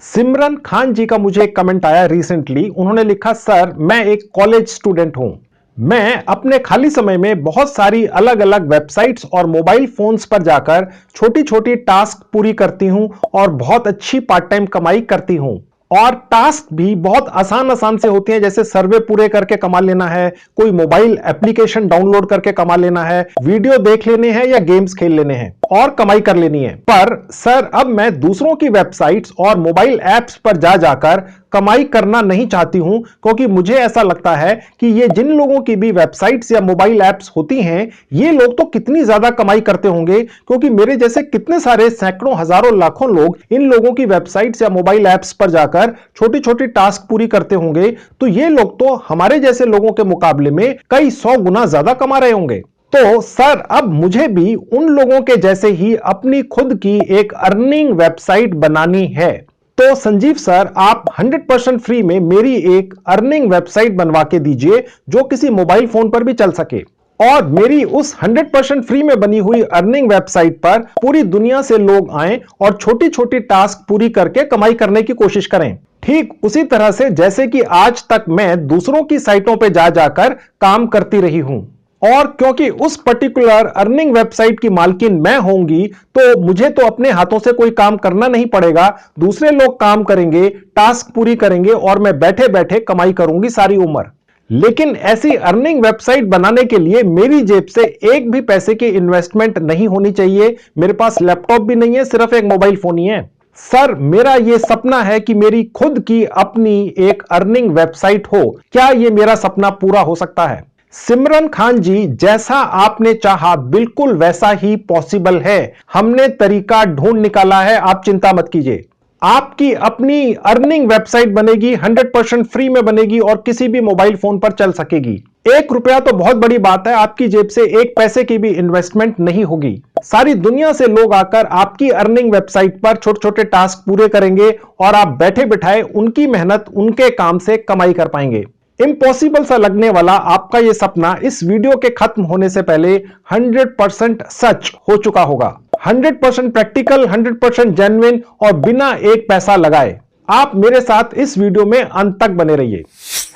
सिमरन खान जी का मुझे एक कमेंट आया रिसेंटली। उन्होंने लिखा, सर मैं एक कॉलेज स्टूडेंट हूं। मैं अपने खाली समय में बहुत सारी अलग अलग वेबसाइट्स और मोबाइल फोन्स पर जाकर छोटी छोटी टास्क पूरी करती हूं और बहुत अच्छी पार्ट टाइम कमाई करती हूं। और टास्क भी बहुत आसान आसान से होते हैं, जैसे सर्वे पूरे करके कमा लेना है, कोई मोबाइल एप्लीकेशन डाउनलोड करके कमा लेना है, वीडियो देख लेने हैं या गेम्स खेल लेने हैं और कमाई कर लेनी है। पर सर अब मैं दूसरों की वेबसाइट्स और मोबाइल ऐप्स पर जाकर कमाई करना नहीं चाहती हूं, क्योंकि मुझे ऐसा लगता है कि ये जिन लोगों की भी वेबसाइट्स या मोबाइल ऐप्स होती हैं, ये लोग तो कितनी ज्यादा कमाई करते होंगे, क्योंकि मेरे जैसे कितने सारे सैकड़ों हजारों लाखों लोग इन लोगों की वेबसाइट्स या मोबाइल ऐप्स पर जाकर छोटी छोटी टास्क पूरी करते होंगे। तो ये लोग तो हमारे जैसे लोगों के मुकाबले में कई 100 गुना ज्यादा कमा रहे होंगे। तो सर अब मुझे भी उन लोगों के जैसे ही अपनी खुद की एक अर्निंग वेबसाइट बनानी है। तो संजीव सर आप 100% फ्री में मेरी एक अर्निंग वेबसाइट बनवा के दीजिए जो किसी मोबाइल फोन पर भी चल सके। और मेरी उस 100% फ्री में बनी हुई अर्निंग वेबसाइट पर पूरी दुनिया से लोग आएं और छोटी छोटी टास्क पूरी करके कमाई करने की कोशिश करें। ठीक उसी तरह से जैसे कि आज तक मैं दूसरों की साइटों पर जाकर काम करती रही हूं। और क्योंकि उस पर्टिकुलर अर्निंग वेबसाइट की मालकिन मैं होंगी, तो मुझे तो अपने हाथों से कोई काम करना नहीं पड़ेगा, दूसरे लोग काम करेंगे, टास्क पूरी करेंगे और मैं बैठे बैठे कमाई करूंगी सारी उम्र। लेकिन ऐसी अर्निंग वेबसाइट बनाने के लिए मेरी जेब से एक भी पैसे की इन्वेस्टमेंट नहीं होनी चाहिए। मेरे पास लैपटॉप भी नहीं है, सिर्फ एक मोबाइल फोन ही है। सर मेरा यह सपना है कि मेरी खुद की अपनी एक अर्निंग वेबसाइट हो। क्या यह मेरा सपना पूरा हो सकता है? सिमरन खान जी, जैसा आपने चाहा बिल्कुल वैसा ही पॉसिबल है। हमने तरीका ढूंढ निकाला है, आप चिंता मत कीजिए। आपकी अपनी अर्निंग वेबसाइट बनेगी, 100% फ्री में बनेगी और किसी भी मोबाइल फोन पर चल सकेगी। 1 रुपया तो बहुत बड़ी बात है, आपकी जेब से 1 पैसे की भी इन्वेस्टमेंट नहीं होगी। सारी दुनिया से लोग आकर आपकी अर्निंग वेबसाइट पर छोटे छोटे टास्क पूरे करेंगे और आप बैठे बिठाए उनकी मेहनत, उनके काम से कमाई कर पाएंगे। इम्पॉसिबल सा लगने वाला आपका यह सपना इस वीडियो के खत्म होने से पहले 100% सच हो चुका होगा। 100% प्रैक्टिकल, 100% जेन्युइन और बिना एक पैसा लगाए। आप मेरे साथ इस वीडियो में अंत तक बने रहिए।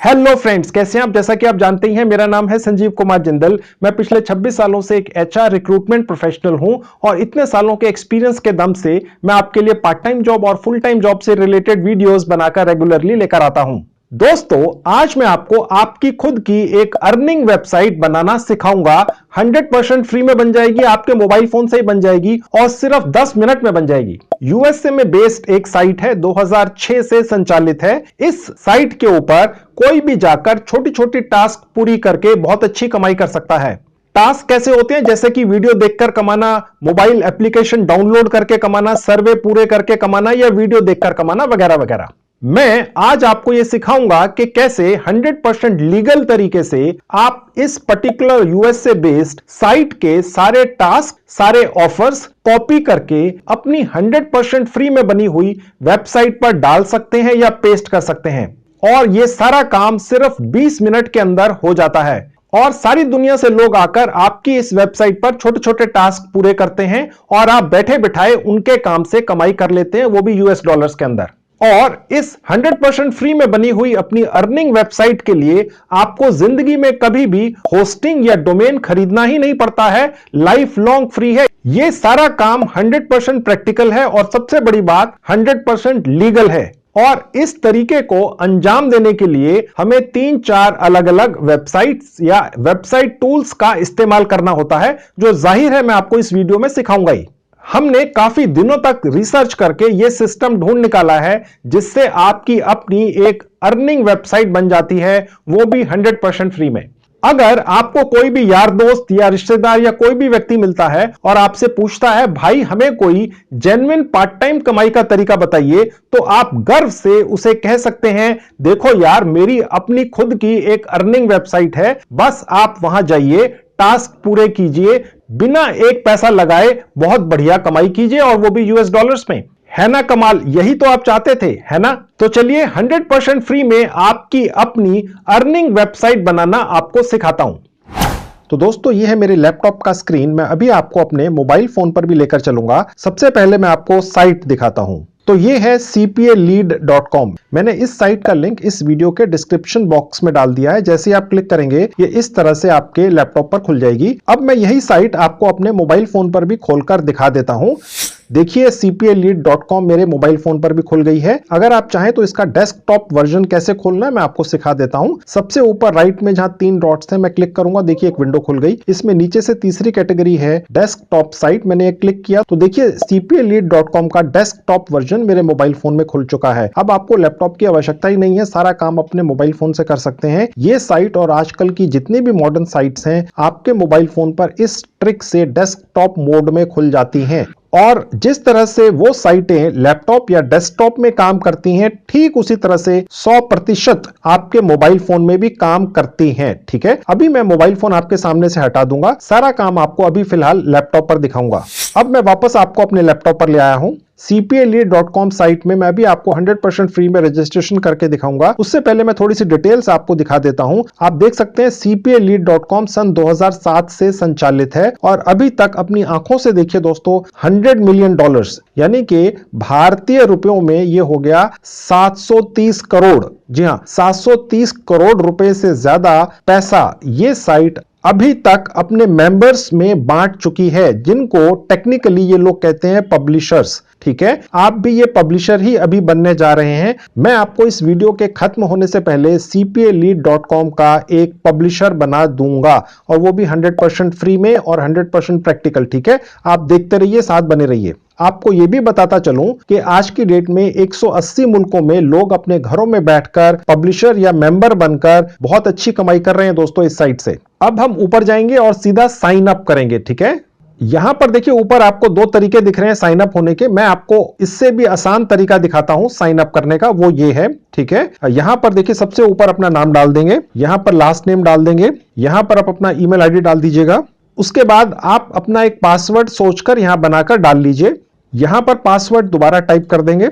हेलो फ्रेंड्स, कैसे हैं आप? जैसा कि आप जानते ही हैं, मेरा नाम है संजीव कुमार जिंदल। मैं पिछले 26 सालों से एक एचआर रिक्रूटमेंट प्रोफेशनल हूं और इतने सालों के एक्सपीरियंस के दम से मैं आपके लिए पार्ट टाइम जॉब और फुल टाइम जॉब से रिलेटेड वीडियोस बनाकर रेगुलरली लेकर आता हूं। दोस्तों, आज मैं आपको आपकी खुद की एक अर्निंग वेबसाइट बनाना सिखाऊंगा। 100% फ्री में बन जाएगी, आपके मोबाइल फोन से ही बन जाएगी और सिर्फ 10 मिनट में बन जाएगी। यूएसए में बेस्ड एक साइट है, 2006 से संचालित है। इस साइट के ऊपर कोई भी जाकर छोटी छोटी टास्क पूरी करके बहुत अच्छी कमाई कर सकता है। टास्क कैसे होते हैं? जैसे कि वीडियो देखकर कमाना, मोबाइल एप्लीकेशन डाउनलोड करके कमाना, सर्वे पूरे करके कमाना या वीडियो देखकर कमाना वगैरह वगैरह। मैं आज आपको यह सिखाऊंगा कि कैसे 100% लीगल तरीके से आप इस पर्टिकुलर यूएसए बेस्ड साइट के सारे टास्क, सारे ऑफर्स कॉपी करके अपनी 100% फ्री में बनी हुई वेबसाइट पर डाल सकते हैं या पेस्ट कर सकते हैं। और यह सारा काम सिर्फ 20 मिनट के अंदर हो जाता है और सारी दुनिया से लोग आकर आपकी इस वेबसाइट पर छोटे छोटे टास्क पूरे करते हैं और आप बैठे बिठाए उनके काम से कमाई कर लेते हैं, वो भी यूएस डॉलर्स के अंदर। और इस 100% फ्री में बनी हुई अपनी अर्निंग वेबसाइट के लिए आपको जिंदगी में कभी भी होस्टिंग या डोमेन खरीदना ही नहीं पड़ता है, लाइफ लॉन्ग फ्री है। यह सारा काम 100% प्रैक्टिकल है और सबसे बड़ी बात 100% लीगल है। और इस तरीके को अंजाम देने के लिए हमें 3-4 अलग अलग वेबसाइट्स या वेबसाइट टूल्स का इस्तेमाल करना होता है, जो जाहिर है मैं आपको इस वीडियो में सिखाऊंगा ही। हमने काफी दिनों तक रिसर्च करके यह सिस्टम ढूंढ निकाला है जिससे आपकी अपनी एक अर्निंग वेबसाइट बन जाती है, वो भी 100% फ्री में। अगर आपको कोई भी यार दोस्त या रिश्तेदार या कोई भी व्यक्ति मिलता है और आपसे पूछता है, भाई हमें कोई जेन्युइन पार्ट टाइम कमाई का तरीका बताइए, तो आप गर्व से उसे कह सकते हैं, देखो यार मेरी अपनी खुद की एक अर्निंग वेबसाइट है, बस आप वहां जाइए, टास्क पूरे कीजिए, बिना एक पैसा लगाए बहुत बढ़िया कमाई कीजिए और वो भी यूएस डॉलर्स में। है ना कमाल? यही तो आप चाहते थे, है ना? तो चलिए 100% फ्री में आपकी अपनी अर्निंग वेबसाइट बनाना आपको सिखाता हूं। तो दोस्तों, ये है मेरे लैपटॉप का स्क्रीन। मैं अभी आपको अपने मोबाइल फोन पर भी लेकर चलूंगा। सबसे पहले मैं आपको साइट दिखाता हूं। तो ये है cpalead.com। मैंने इस साइट का लिंक इस वीडियो के डिस्क्रिप्शन बॉक्स में डाल दिया है। जैसे ही आप क्लिक करेंगे ये इस तरह से आपके लैपटॉप पर खुल जाएगी। अब मैं यही साइट आपको अपने मोबाइल फोन पर भी खोलकर दिखा देता हूं। देखिए cpalead.com मेरे मोबाइल फोन पर भी खुल गई है। अगर आप चाहें तो इसका डेस्कटॉप वर्जन कैसे खोलना है मैं आपको सिखा देता हूं। सबसे ऊपर राइट में जहां 3 डॉट्स हैं मैं क्लिक करूंगा, देखिए एक विंडो खुल गई। इसमें नीचे से तीसरी कैटेगरी है डेस्कटॉप साइट, मैंने क्लिक किया तो देखिए cpalead.com का डेस्कटॉप वर्जन मेरे मोबाइल फोन में खुल चुका है। अब आपको लैपटॉप की आवश्यकता ही नहीं है, सारा काम अपने मोबाइल फोन से कर सकते हैं। ये साइट और आजकल की जितनी भी मॉडर्न साइट्स हैं आपके मोबाइल फोन पर इस ट्रिक से डेस्कटॉप मोड में खुल जाती हैं। और जिस तरह से वो साइटें लैपटॉप या डेस्कटॉप में काम करती हैं ठीक उसी तरह से 100% आपके मोबाइल फोन में भी काम करती हैं। ठीक है, अभी मैं मोबाइल फोन आपके सामने से हटा दूंगा, सारा काम आपको अभी फिलहाल लैपटॉप पर दिखाऊंगा। अब मैं वापस आपको अपने लैपटॉप पर ले आया हूं। cpalead.com साइट में मैं भी आपको 100% फ्री में रजिस्ट्रेशन करके दिखाऊंगा। उससे पहले मैं थोड़ी सी डिटेल्स आपको दिखा देता हूं। आप देख सकते हैं cpalead.com सन 2007 से संचालित है और अभी तक अपनी आंखों से देखिए दोस्तों $100 मिलियन यानी कि भारतीय रुपयों में ये हो गया 730 करोड़। जी हां, 730 करोड़ रुपए से ज्यादा पैसा ये साइट अभी तक अपने मेंबर्स में बांट चुकी है, जिनको टेक्निकली ये लोग कहते हैं पब्लिशर्स। ठीक है, आप भी ये पब्लिशर ही अभी बनने जा रहे हैं। मैं आपको इस वीडियो के खत्म होने से पहले cpalead.com का एक पब्लिशर बना दूंगा और वो भी 100% फ्री में और 100% प्रैक्टिकल। ठीक है, आप देखते रहिए, साथ बने रहिए। आपको यह भी बताता चलूं कि आज की डेट में 180 मुल्कों में लोग अपने घरों में बैठकर पब्लिशर या मेंबर बनकर बहुत अच्छी कमाई कर रहे हैं दोस्तों इस साइट से। अब हम ऊपर जाएंगे और सीधा साइन अप करेंगे। ठीक है, यहां पर देखिए ऊपर आपको 2 तरीके दिख रहे हैं साइन अप होने के। मैं आपको इससे भी आसान तरीका दिखाता हूं साइन अप करने का, वो ये है। ठीक है, यहां पर देखिए सबसे ऊपर अपना नाम डाल देंगे, यहां पर लास्ट नेम डाल देंगे, यहां पर आप अपना ईमेल आईडी डाल दीजिएगा। उसके बाद आप अपना एक पासवर्ड सोचकर यहां बनाकर डाल लीजिए। यहां पर पासवर्ड दोबारा टाइप कर देंगे।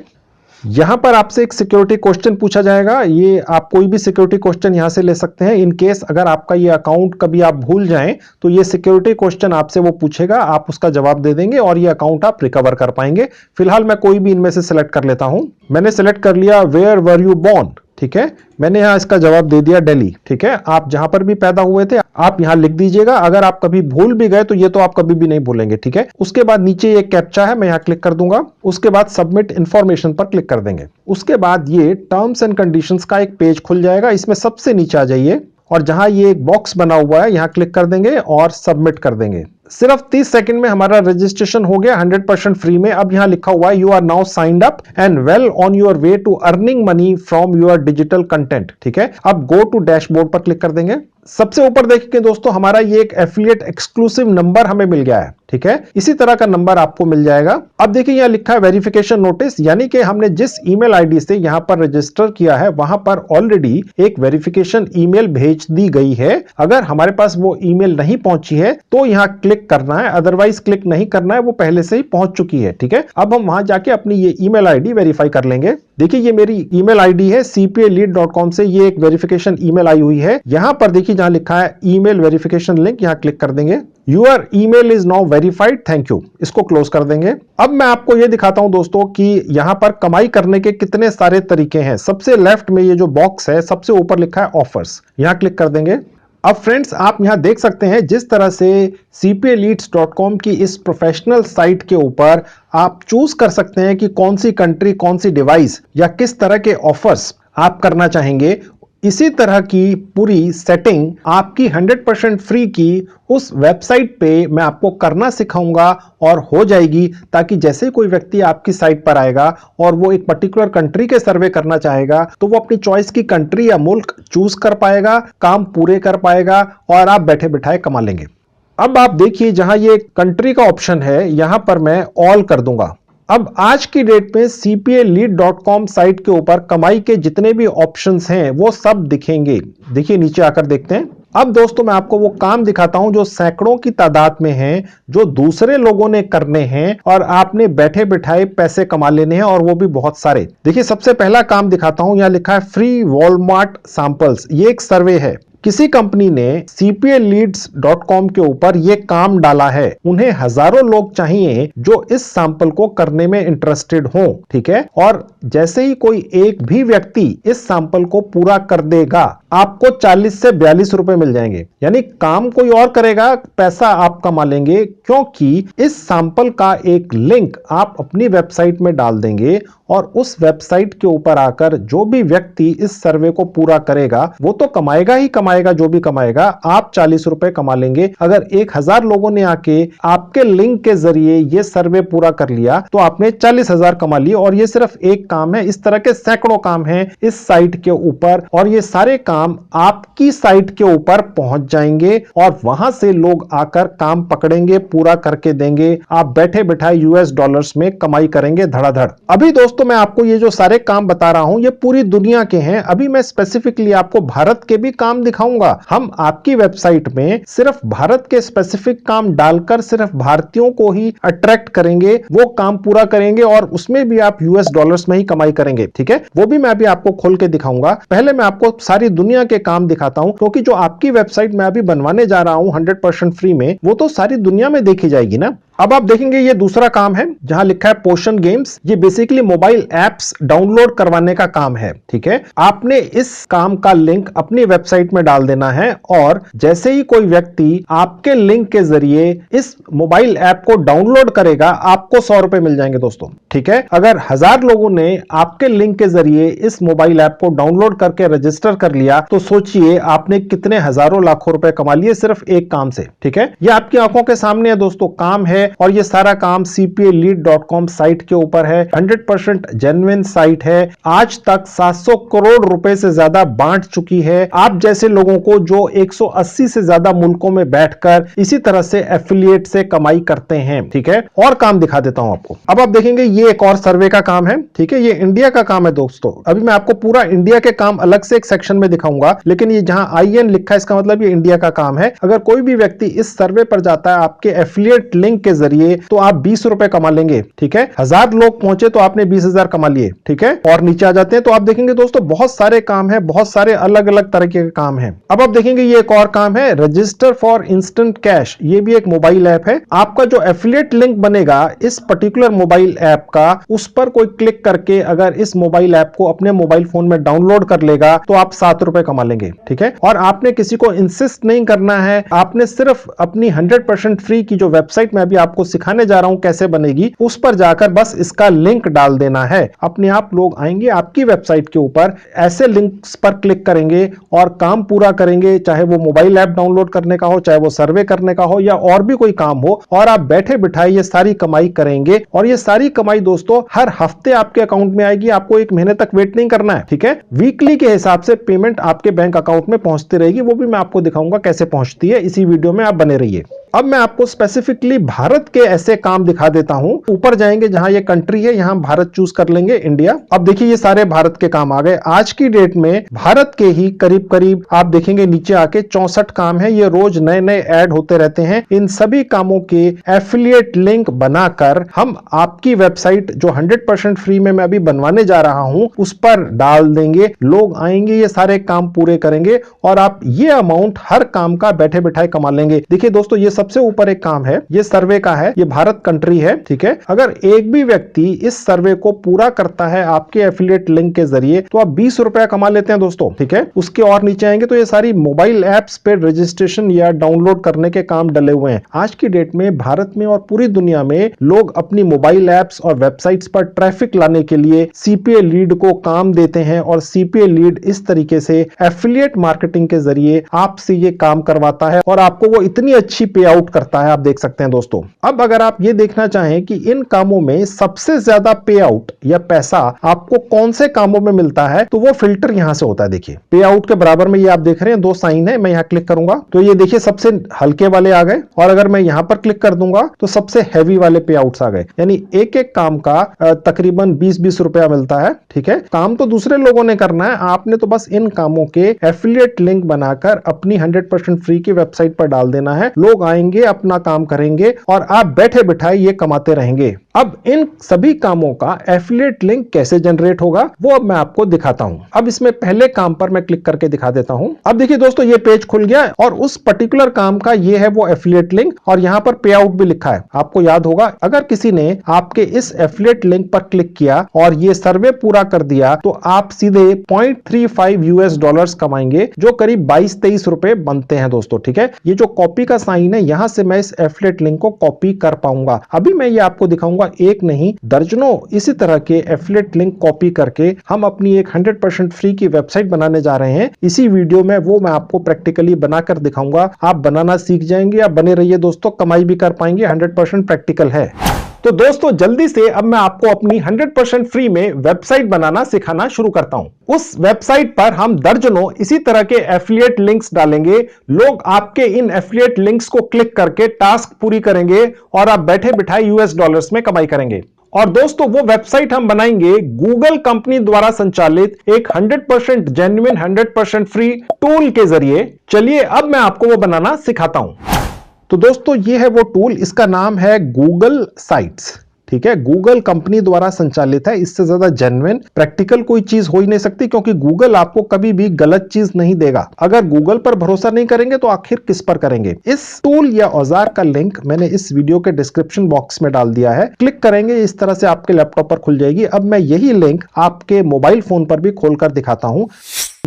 यहां पर आपसे एक सिक्योरिटी क्वेश्चन पूछा जाएगा, ये आप कोई भी सिक्योरिटी क्वेश्चन यहां से ले सकते हैं। इन केस अगर आपका ये अकाउंट कभी आप भूल जाएं तो ये सिक्योरिटी क्वेश्चन आपसे वो पूछेगा, आप उसका जवाब दे देंगे और ये अकाउंट आप रिकवर कर पाएंगे। फिलहाल मैं कोई भी इनमें से सिलेक्ट कर लेता हूं। मैंने सिलेक्ट कर लिया वेयर वर यू बोर्न। ठीक है, मैंने यहां इसका जवाब दे दिया दिल्ली। ठीक है, आप जहां पर भी पैदा हुए थे आप यहां लिख दीजिएगा। अगर आप कभी भूल भी गए तो ये तो आप कभी भी नहीं भूलेंगे। ठीक है, उसके बाद नीचे एक कैप्चा है, मैं यहां क्लिक कर दूंगा। उसके बाद सबमिट इंफॉर्मेशन पर क्लिक कर देंगे। उसके बाद ये टर्म्स एंड कंडीशंस का एक पेज खुल जाएगा। इसमें सबसे नीचे आ जाइए और जहां ये एक बॉक्स बना हुआ है यहां क्लिक कर देंगे और सबमिट कर देंगे। सिर्फ 30 सेकंड में हमारा रजिस्ट्रेशन हो गया 100% फ्री में। अब यहां लिखा हुआ है you are now signed up and well on your way to earning money from your digital content. ठीक है, अब गो टू डैशबोर्ड पर क्लिक कर देंगे। सबसे ऊपर देखिए दोस्तों हमारा ये एक एफिलिएट एक्सक्लूसिव नंबर हमें मिल गया है। ठीक है, इसी तरह का नंबर आपको मिल जाएगा। अब देखिए यहां लिखा है वेरिफिकेशन नोटिस, यानी कि हमने जिस ईमेल आईडी से यहां पर रजिस्टर किया है वहां पर ऑलरेडी एक वेरिफिकेशन ईमेल भेज दी गई है। अगर हमारे पास वो ईमेल नहीं पहुंची है तो यहां क्लिक करना है, अदरवाइज क्लिक नहीं करना है, वो पहले से ही पहुंच चुकी है। ठीक है, अब हम वहां जाके अपनी ये ईमेल आईडी वेरीफाई कर लेंगे। देखिए ये मेरी ईमेल आईडी है, cpalead.com से ये एक वेरिफिकेशन ईमेल आई हुई है। यहां पर देखिए जहां लिखा है ईमेल वेरिफिकेशन लिंक, यहां क्लिक कर देंगे। Your email is now verified, thank you, इसको क्लोज कर देंगे। अब मैं आपको यह दिखाता हूं दोस्तों कि यहां पर कमाई करने के कितने सारे तरीके हैं। सबसे लेफ्ट में ये जो बॉक्स है सबसे ऊपर लिखा है ऑफर्स, यहां क्लिक कर देंगे। अब फ्रेंड्स आप यहां देख सकते हैं जिस तरह से cpaleads.com की इस प्रोफेशनल साइट के ऊपर आप चूज कर सकते हैं कि कौन सी कंट्री, कौन सी डिवाइस या किस तरह के ऑफर्स आप करना चाहेंगे। इसी तरह की पूरी सेटिंग आपकी 100% फ्री की उस वेबसाइट पे मैं आपको करना सिखाऊंगा और हो जाएगी, ताकि जैसे कोई व्यक्ति आपकी साइट पर आएगा और वो एक पर्टिकुलर कंट्री के सर्वे करना चाहेगा तो वो अपनी चॉइस की कंट्री या मुल्क चूज कर पाएगा, काम पूरे कर पाएगा और आप बैठे बिठाए कमा लेंगे। अब आप देखिए जहां ये कंट्री का ऑप्शन है यहां पर मैं ऑल कर दूंगा। अब आज की डेट में cpalead.com साइट के ऊपर कमाई के जितने भी ऑप्शंस हैं वो सब दिखेंगे। देखिए नीचे आकर देखते हैं। अब दोस्तों मैं आपको वो काम दिखाता हूं जो सैकड़ों की तादाद में हैं, जो दूसरे लोगों ने करने हैं और आपने बैठे बिठाए पैसे कमा लेने हैं, और वो भी बहुत सारे। देखिए सबसे पहला काम दिखाता हूं, यहां लिखा है फ्री वॉलमार्ट सैंपल्स। ये एक सर्वे है। किसी कंपनी ने cpaleads.com के ऊपर ये काम डाला है। उन्हें हजारों लोग चाहिए जो इस सैंपल को करने में इंटरेस्टेड हो, ठीक है। और जैसे ही कोई एक भी व्यक्ति इस सैंपल को पूरा कर देगा, आपको 40 से 42 रुपए मिल जाएंगे। यानी काम कोई और करेगा, पैसा आप कमा लेंगे, क्योंकि इस सैंपल का एक लिंक आप अपनी वेबसाइट में डाल देंगे और उस वेबसाइट के ऊपर आकर जो भी व्यक्ति इस सर्वे को पूरा करेगा वो तो कमाएगा ही कमाएगा। जो भी कमाएगा, आप 40 रुपए कमा लेंगे। अगर 1000 लोगों ने आके आपके लिंक के जरिए ये सर्वे पूरा कर लिया तो आपने 40,000 कमा लिए। और ये सिर्फ एक काम है, इस तरह के सैकड़ों काम हैं इस साइट के ऊपर, और ये सारे काम आपकी साइट के ऊपर पहुंच जाएंगे और वहां से लोग आकर काम पकड़ेंगे, पूरा करके देंगे। आप बैठे बैठाए यूएस डॉलर्स में कमाई करेंगे धड़ाधड़। अभी दोस्तों मैं आपको ये जो सारे काम बता रहा हूं ये पूरी दुनिया के हैं। अभी मैं स्पेसिफिकली आपको भारत के भी काम दिखाऊंगा। हम आपकी वेबसाइट में सिर्फ भारत के स्पेसिफिक काम डालकर सिर्फ भारतीयों को ही अट्रैक्ट करेंगे, वो काम पूरा करेंगे और उसमें भी आप यूएस डॉलर्स में ही कमाई करेंगे, ठीक है। वो भी मैं अभी आपको खोल के दिखाऊंगा। पहले मैं आपको सारी दुनिया के काम दिखाता हूं, क्योंकि जो आपकी वेबसाइट मैं अभी बनवाने जा रहा हूं 100% फ्री में, वो तो सारी दुनिया में देखी जाएगी ना। अब आप देखेंगे ये दूसरा काम है जहां लिखा है पोशन गेम्स। ये बेसिकली मोबाइल एप्स डाउनलोड करवाने का काम है, ठीक है। आपने इस काम का लिंक अपनी वेबसाइट में डाल देना है और जैसे ही कोई व्यक्ति आपके लिंक के जरिए इस मोबाइल ऐप को डाउनलोड करेगा, आपको 100 रुपए मिल जाएंगे दोस्तों, ठीक है। अगर 1000 लोगों ने आपके लिंक के जरिए इस मोबाइल ऐप को डाउनलोड करके रजिस्टर कर लिया तो सोचिए आपने कितने हजारों लाखों रुपए कमा लिए सिर्फ एक काम से, ठीक है। ये आपकी आंखों के सामने है दोस्तों, काम है। और ये सारा काम cpalead.com साइट के ऊपर है। 100% जेन्युइन साइट है। आज तक 700 करोड़ रुपए से ज्यादा बांट चुकी है आप जैसे लोगों को जो 180 से ज्यादा मुल्कों में बैठकर इसी तरह से एफिलिएट से कमाई करते हैं, ठीक है। और काम दिखा देता हूं आपको। अब आप देखेंगे ये एक और सर्वे का काम है, ठीक है। ये इंडिया का काम है दोस्तों। अभी मैं आपको पूरा इंडिया के काम अलग से एक सेक्शन में दिखाऊंगा, लेकिन ये जहां IN लिखा है इसका मतलब ये इंडिया का काम है। अगर कोई भी व्यक्ति इस सर्वे पर जाता है आपके एफिलिएट लिंक के जरिए तो आप 20 रुपए कमा लेंगे, ठीक है। 1000 लोग पहुंचे तो आपने 20,000 कमा लिए, ठीक है। और नीचे आ जाते हैं तो आप देखेंगे दोस्तों बहुत सारे काम है, बहुत सारे अलग अलग तरह के काम है। अब आप देखेंगे ये एक और काम है, रजिस्टर फॉर इंस्टेंट कैश। ये भी एक मोबाइल ऐप है। आपका जो एफिलिएट लिंक बनेगा इस पर्टिकुलर मोबाइल ऐप का, उस पर कोई क्लिक करके अगर इस मोबाइल ऐप को अपने मोबाइल फोन में डाउनलोड कर लेगा तो आप 7 रुपए कमा लेंगे, ठीक है। और आपने किसी को इंसिस्ट नहीं करना है, आपने सिर्फ अपनी 100% फ्री की जो वेबसाइट में अभी आपको सिखाने जा रहा हूं कैसे बनेगी, उस पर जाकर बस इसका लिंक डाल देना है। अपने आप लोग आएंगे आपकी वेबसाइट के ऊपर, ऐसे लिंक्स पर क्लिक करेंगे और काम पूरा करेंगे, चाहे वो मोबाइल ऐप डाउनलोड करने का हो, चाहे वो सर्वे करने का हो या और भी कोई काम हो, और आप बैठे बिठाए ये सारी कमाई करेंगे। और ये सारी कमाई दोस्तों हर हफ्ते आपके अकाउंट में आएगी। आपको एक महीने तक वेट नहीं करना है, ठीक है। वीकली के हिसाब से पेमेंट आपके बैंक अकाउंट में पहुंचती रहेगी। वो भी मैं आपको दिखाऊंगा कैसे पहुंचती है। इसी वीडियो में आप बने रहिए। अब मैं आपको स्पेसिफिकली भारत के ऐसे काम दिखा देता हूं। ऊपर जाएंगे जहां ये कंट्री है, यहां भारत चूज कर लेंगे, इंडिया। अब देखिए ये सारे भारत के काम आ गए। आज की डेट में भारत के ही करीब करीब आप देखेंगे नीचे आके 64 काम है। ये रोज नए नए ऐड होते रहते हैं। इन सभी कामों के एफिलिएट लिंक बनाकर हम आपकी वेबसाइट जो 100% फ्री में मैं अभी बनवाने जा रहा हूं उस पर डाल देंगे। लोग आएंगे, ये सारे काम पूरे करेंगे और आप ये अमाउंट हर काम का बैठे बैठाए कमा लेंगे। देखिए दोस्तों ये सबसे ऊपर एक काम है, ये सर्वे का है, ये भारत कंट्री है, ठीक है। अगर एक भी व्यक्ति इस सर्वे को पूरा करता है आपके एफिलिएट लिंक के जरिए तो आप 20 रुपया कमा लेते हैं दोस्तों, ठीक है। उसके और नीचे आएंगे तो ये सारी मोबाइल एप्स पे रजिस्ट्रेशन या डाउनलोड करने के काम डले हुए हैं। आज की डेट में भारत में और पूरी दुनिया में लोग अपनी मोबाइल एप्स और वेबसाइट्स पर ट्रैफिक लाने के लिए CPA को काम देते हैं और CPA इस तरीके से एफिलिएट मार्केटिंग के जरिए आपसे ये काम करवाता है और आपको वो इतनी अच्छी पे आउट करता है, आप देख सकते हैं दोस्तों। अब अगर आप ये देखना चाहें कि इन कामों में सबसे ज्यादा पे आउट या पैसा आपको कौन से कामों में मिलता है तो वो फिल्टर यहां से होता है। देखिए पे आउट के बराबर में ये आप देख रहे हैं 2 साइन है। मैं यहां क्लिक करूंगा तो ये देखिए सबसे हल्के वाले आ गए और अगर मैं यहां पर क्लिक कर दूंगा तो सबसे हैवी वाले पे आउट्स आ गए। यानी एक एक काम का तकरीबन 20-20 रुपया मिलता है, ठीक है। काम तो दूसरे लोगों ने करना है, आपने तो बस इन कामों के एफिलिएट लिंक बनाकर अपनी 100% फ्री की वेबसाइट पर डाल देना है। लोग आएंगे, अपना काम करेंगे और और आप बैठे बिठाए ये कमाते रहेंगे। अब इन सभी कामों का एफिलिएट लिंक कैसे जनरेट होगा वो अब मैं आपको दिखाता हूं। अब इसमें पहले काम पर मैं क्लिक करके दिखा देता हूं। अब देखिए दोस्तों, ये पेज खुल गया और उस पर्टिकुलर काम का ये है वो एफिलिएट लिंक, और यहां पर पे आउट भी लिखा है। आपको याद होगा, अगर किसी ने आपके इस एफिलिएट लिंक पर क्लिक किया और ये सर्वे पूरा कर दिया तो आप सीधे $0.35 कमाएंगे, जो करीब 22-23 रुपए बनते हैं दोस्तों। ठीक है, ये जो कॉपी का साइन है, यहां से मैं इस एफिलिएट लिंक को कॉपी कर पाऊंगा। अभी मैं ये आपको दिखाऊंगा, एक नहीं दर्जनों इसी तरह के एफिलिएट लिंक कॉपी करके हम अपनी एक 100% फ्री की वेबसाइट बनाने जा रहे हैं। इसी वीडियो में वो मैं आपको प्रैक्टिकली बनाकर दिखाऊंगा। आप बनाना सीख जाएंगे, आप बने रहिए दोस्तों, कमाई भी कर पाएंगे, 100% प्रैक्टिकल है। तो दोस्तों जल्दी से अब मैं आपको अपनी 100% फ्री में वेबसाइट बनाना सिखाना शुरू करता हूं। उस वेबसाइट पर हम दर्जनों इसी तरह के एफिलिएट लिंक्स डालेंगे। लोग आपके इन एफिलिएट लिंक्स को क्लिक करके टास्क पूरी करेंगे और आप बैठे बिठाए $US में कमाई करेंगे। और दोस्तों वो वेबसाइट हम बनाएंगे गूगल कंपनी द्वारा संचालित एक 100% जेन्युइन 100% फ्री टूल के जरिए। चलिए अब मैं आपको वो बनाना सिखाता हूं। तो दोस्तों ये है वो टूल, इसका नाम है गूगल साइट्स। ठीक है, गूगल कंपनी द्वारा संचालित है। इससे ज्यादा जेन्युइन प्रैक्टिकल कोई चीज हो ही नहीं सकती, क्योंकि गूगल आपको कभी भी गलत चीज नहीं देगा। अगर गूगल पर भरोसा नहीं करेंगे तो आखिर किस पर करेंगे। इस टूल या औजार का लिंक मैंने इस वीडियो के डिस्क्रिप्शन बॉक्स में डाल दिया है। क्लिक करेंगे, इस तरह से आपके लैपटॉप पर खुल जाएगी। अब मैं यही लिंक आपके मोबाइल फोन पर भी खोलकर दिखाता हूं।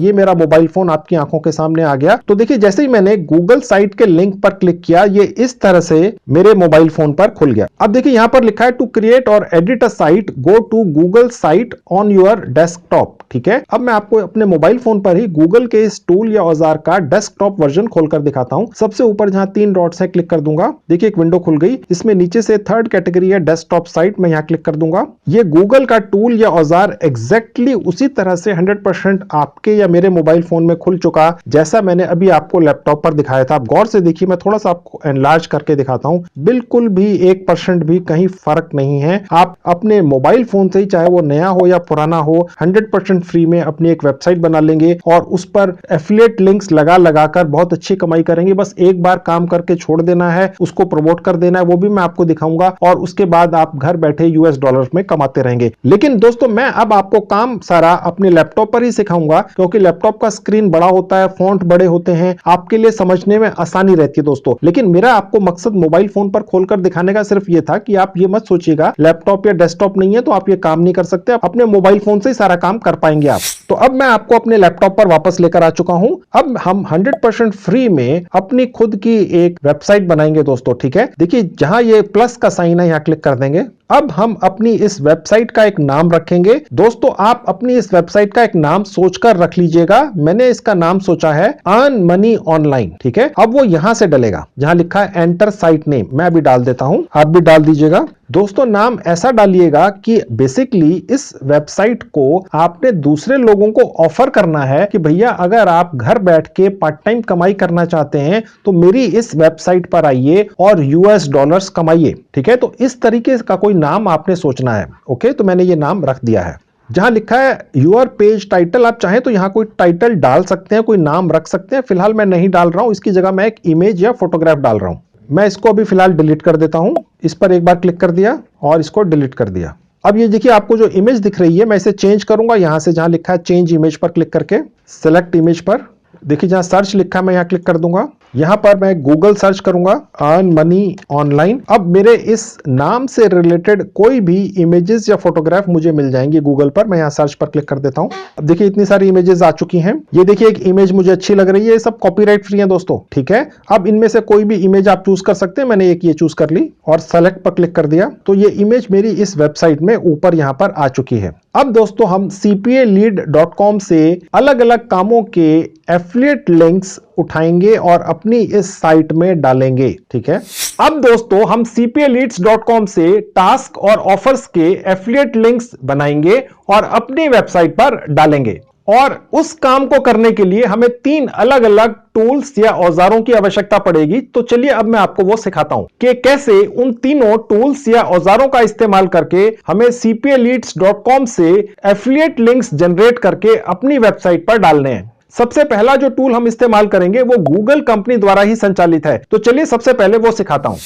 ये मेरा मोबाइल फोन आपकी आंखों के सामने आ गया। तो देखिए, जैसे ही मैंने गूगल साइट के लिंक पर क्लिक किया, ये इस तरह से मेरे मोबाइल फोन पर खुल गया। अब देखिए यहां पर लिखा है टू क्रिएट और edit a site go to Google site on your desktop. ठीक है, अब मैं आपको अपने मोबाइल फोन पर ही गूगल के इस टूल या औजार का डेस्कटॉप वर्जन खोलकर दिखाता हूं। सबसे ऊपर जहां 3 डॉट्स है, क्लिक कर दूंगा। देखिए एक विंडो खुल गई। इसमें नीचे से 3rd कैटेगरी है डेस्कटॉप साइट, मैं यहां क्लिक कर दूंगा। ये गूगल का टूल या औजार एग्जैक्टली उसी तरह से 100% आपके या मेरे मोबाइल फोन में खुल चुका, जैसा मैंने अभी आपको लैपटॉप पर दिखाया था। आप गौर से देखिए, मैं थोड़ा सा आपको एनलार्ज करके दिखाता हूं। बिल्कुल भी 1% भी कहीं फर्क नहीं है। आप अपने मोबाइल फोन से ही, चाहे वो नया हो या पुराना हो, 100% फ्री में अपनी एक वेबसाइट बना लेंगे और उस पर एफिलिएट लिंक्स लगा लगाकर बहुत अच्छी कमाई करेंगे। बस एक बार काम करके छोड़ देना है, उसको प्रमोट कर देना है, वो भी मैं आपको दिखाऊंगा, और उसके बाद आप घर बैठे $US में कमाते रहेंगे। लेकिन दोस्तों मैं अब आपको काम सारा अपने लैपटॉप पर ही सिखाऊंगा, क्योंकि लैपटॉप का स्क्रीन बड़ा होता है, फॉन्ट बड़े होते हैं, आपके लिए समझने में आसानी रहती है दोस्तों। लेकिन मेरा आपको मकसद मोबाइल फोन पर खोलकर दिखाने का सिर्फ ये था कि आप ये मत सोचिएगा लैपटॉप या डेस्कटॉप नहीं है तो आप ये काम नहीं कर सकते। अपने मोबाइल फोन से ही सारा काम कर पाएंगे आप। तो अब मैं आपको अपने लैपटॉप पर वापस लेकर आ चुका हूं। अब हम 100% फ्री में अपनी खुद की एक वेबसाइट बनाएंगे दोस्तों। ठीक है, देखिए जहां ये प्लस का साइन है, यहां क्लिक कर देंगे। अब हम अपनी इस वेबसाइट का एक नाम रखेंगे। दोस्तों आप अपनी इस वेबसाइट का एक नाम सोचकर रख लीजिएगा। मैंने इसका नाम सोचा है अर्न मनी ऑनलाइन। ठीक है, अब वो यहां से डलेगा जहां लिखा है एंटर साइट नेम। मैं अभी डाल देता हूं, आप भी डाल दीजिएगा। दोस्तों नाम ऐसा डालिएगा कि बेसिकली इस वेबसाइट को आपने दूसरे लोगों को ऑफर करना है कि भैया अगर आप घर बैठ के पार्ट टाइम कमाई करना चाहते हैं तो मेरी इस वेबसाइट पर आइए और $US कमाइए। ठीक है, तो इस तरीके का कोई नाम आपने सोचना है। ओके, तो मैंने ये नाम रख दिया है। जहां लिखा है यूर पेज टाइटल, आप चाहें तो यहां कोई टाइटल डाल सकते हैं, कोई नाम रख सकते हैं। फिलहाल मैं नहीं डाल रहा हूं, इसकी जगह मैं एक इमेज या फोटोग्राफ डाल रहा हूं। मैं इसको अभी फिलहाल डिलीट कर देता हूं। इस पर एक बार क्लिक कर दिया और इसको डिलीट कर दिया। अब ये देखिए आपको जो इमेज दिख रही है, मैं इसे चेंज करूंगा। यहां से जहां लिखा है चेंज इमेज पर क्लिक करके सिलेक्ट इमेज पर, देखिए जहां सर्च लिखा है मैं यहां क्लिक कर दूंगा। यहां पर मैं गूगल सर्च करूंगा अर्न मनी ऑनलाइन। अब मेरे इस नाम से रिलेटेड कोई भी इमेजेस या फोटोग्राफ मुझे मिल जाएंगे गूगल पर। मैं यहां सर्च पर क्लिक कर देता हूं। अब देखिए इतनी सारी इमेजेस आ चुकी हैं। ये देखिए एक इमेज मुझे अच्छी लग रही है, ये सब कॉपीराइट फ्री है दोस्तों। ठीक है, अब इनमें से कोई भी इमेज आप चूज कर सकते हैं। मैंने एक ये चूज कर ली और सेलेक्ट पर क्लिक कर दिया, तो ये इमेज मेरी इस वेबसाइट में ऊपर यहां पर आ चुकी है। अब दोस्तों हम cpalead.com से अलग अलग कामों के एफिलिएट लिंक्स उठाएंगे और अपनी इस साइट में डालेंगे। ठीक है, अब दोस्तों हम cpaleads.com से टास्क और ऑफर्स के एफिलिएट लिंक्स बनाएंगे और अपनी वेबसाइट पर डालेंगे। और उस काम को करने के लिए हमें 3 अलग अलग टूल्स या औजारों की आवश्यकता पड़ेगी। तो चलिए अब मैं आपको वो सिखाता हूं कि कैसे उन तीनों टूल्स या औजारों का इस्तेमाल करके हमें cpaleads.com से एफिलिएट लिंक्स जनरेट करके अपनी वेबसाइट पर डालने हैं। सबसे पहला जो टूल हम इस्तेमाल करेंगे वो गूगल कंपनी द्वारा ही संचालित है। तो चलिए सबसे पहले वो सिखाता हूं।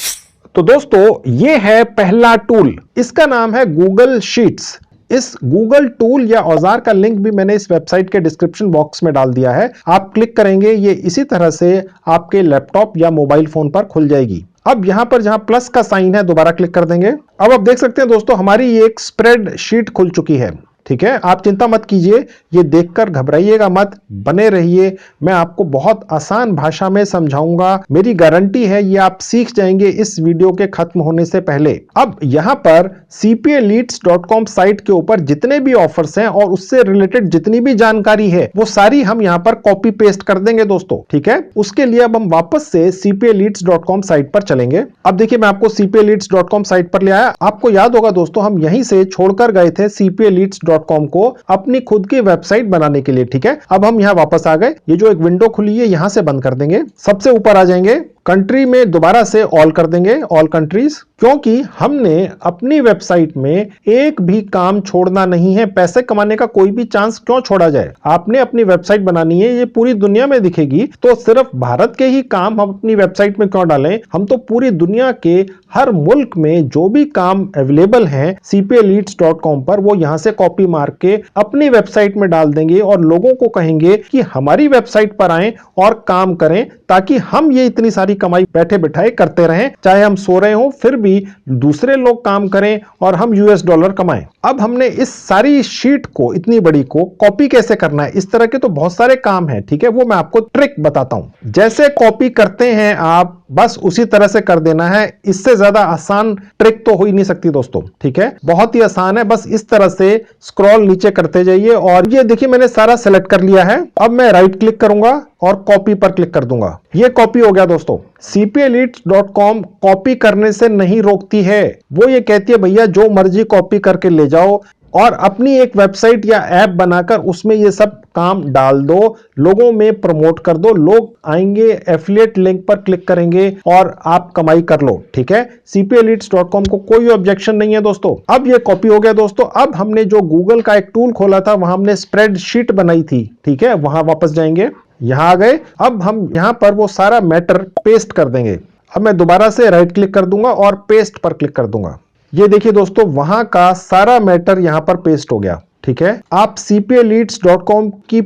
तो दोस्तों ये है पहला टूल, इसका नाम है गूगल शीट्स। इस गूगल टूल या औजार का लिंक भी मैंने इस वेबसाइट के डिस्क्रिप्शन बॉक्स में डाल दिया है। आप क्लिक करेंगे, ये इसी तरह से आपके लैपटॉप या मोबाइल फोन पर खुल जाएगी। अब यहां पर जहां प्लस का साइन है दोबारा क्लिक कर देंगे। अब आप देख सकते हैं दोस्तों हमारी ये एक स्प्रेड शीट खुल चुकी है। ठीक है, आप चिंता मत कीजिए, ये देखकर घबराइएगा मत, बने रहिए। मैं आपको बहुत आसान भाषा में समझाऊंगा, मेरी गारंटी है ये आप सीख जाएंगे इस वीडियो के खत्म होने से पहले। अब यहां पर cpaleads.com साइट के ऊपर जितने भी ऑफर्स हैं और उससे रिलेटेड जितनी भी जानकारी है वो सारी हम यहां पर कॉपी पेस्ट कर देंगे दोस्तों। ठीक है, उसके लिए अब हम वापस से cpaleads.com साइट पर चलेंगे। अब देखिए मैं आपको cpaleads.com साइट पर ले आया। आपको याद होगा दोस्तों हम यहीं से छोड़कर गए थे cpaleads.com को अपनी खुद की वेबसाइट बनाने के लिए। ठीक है, अब हम यहां वापस आ गए। ये जो एक विंडो खुली है यहां से बंद कर देंगे। सबसे ऊपर आ जाएंगे, कंट्री में दोबारा से ऑल कर देंगे, ऑल कंट्रीज, क्योंकि हमने अपनी वेबसाइट में एक भी काम छोड़ना नहीं है। पैसे कमाने का कोई भी चांस क्यों छोड़ा जाए। आपने अपनी वेबसाइट बनानी है, ये पूरी दुनिया में दिखेगी, तो सिर्फ भारत के ही काम हम अपनी वेबसाइट में क्यों डालें। हम तो पूरी दुनिया के हर मुल्क में जो भी काम अवेलेबल हैं cpaleads.com पर वो यहां से कॉपी मार के अपनी वेबसाइट में डाल देंगे और लोगों को कहेंगे कि हमारी वेबसाइट पर आएं और काम करें, ताकि हम ये इतनी सारी कमाई बैठे बिठाए करते रहें। चाहे हम सो रहे हो फिर भी दूसरे लोग काम करें और हम यूएस डॉलर कमाएं। अब हमने इस सारी शीट को, इतनी बड़ी को कॉपी कैसे करना है, इस तरह के तो बहुत सारे काम हैं। ठीक है, वो मैं आपको ट्रिक बताता हूं। जैसे कॉपी करते हैं आप बस उसी तरह से कर देना है। इससे ज्यादा आसान ट्रिक तो हो ही नहीं सकती दोस्तों। ठीक है, बहुत ही आसान है, बस इस तरह से स्क्रॉल नीचे करते जाइए। और ये देखिए मैंने सारा सेलेक्ट कर लिया है। अब मैं राइट क्लिक करूंगा और कॉपी पर क्लिक कर दूंगा। ये कॉपी हो गया दोस्तों। cpaleads.com कॉपी करने से नहीं रोकती है, वो ये कहती है भैया जो मर्जी कॉपी करके ले जाओ और अपनी एक वेबसाइट या ऐप बनाकर उसमें ये सब काम डाल दो, लोगों में प्रमोट कर दो, लोग आएंगे, एफिलिएट लिंक पर क्लिक करेंगे और आप कमाई कर लो। ठीक है, cpaleads.com को कोई ऑब्जेक्शन नहीं है दोस्तों। अब ये कॉपी हो गया दोस्तों। अब हमने जो गूगल का एक टूल खोला था वहां हमने स्प्रेडशीट बनाई थी। ठीक है, वहां वापस जाएंगे, यहां आ गए। अब हम यहां पर वो सारा मैटर पेस्ट कर देंगे। अब मैं दोबारा से राइट क्लिक कर दूंगा और पेस्ट पर क्लिक कर दूंगा। ये देखिए दोस्तों वहां का सारा मैटर यहां पर पेस्ट हो गया। ठीक है, आप cpaleads.com की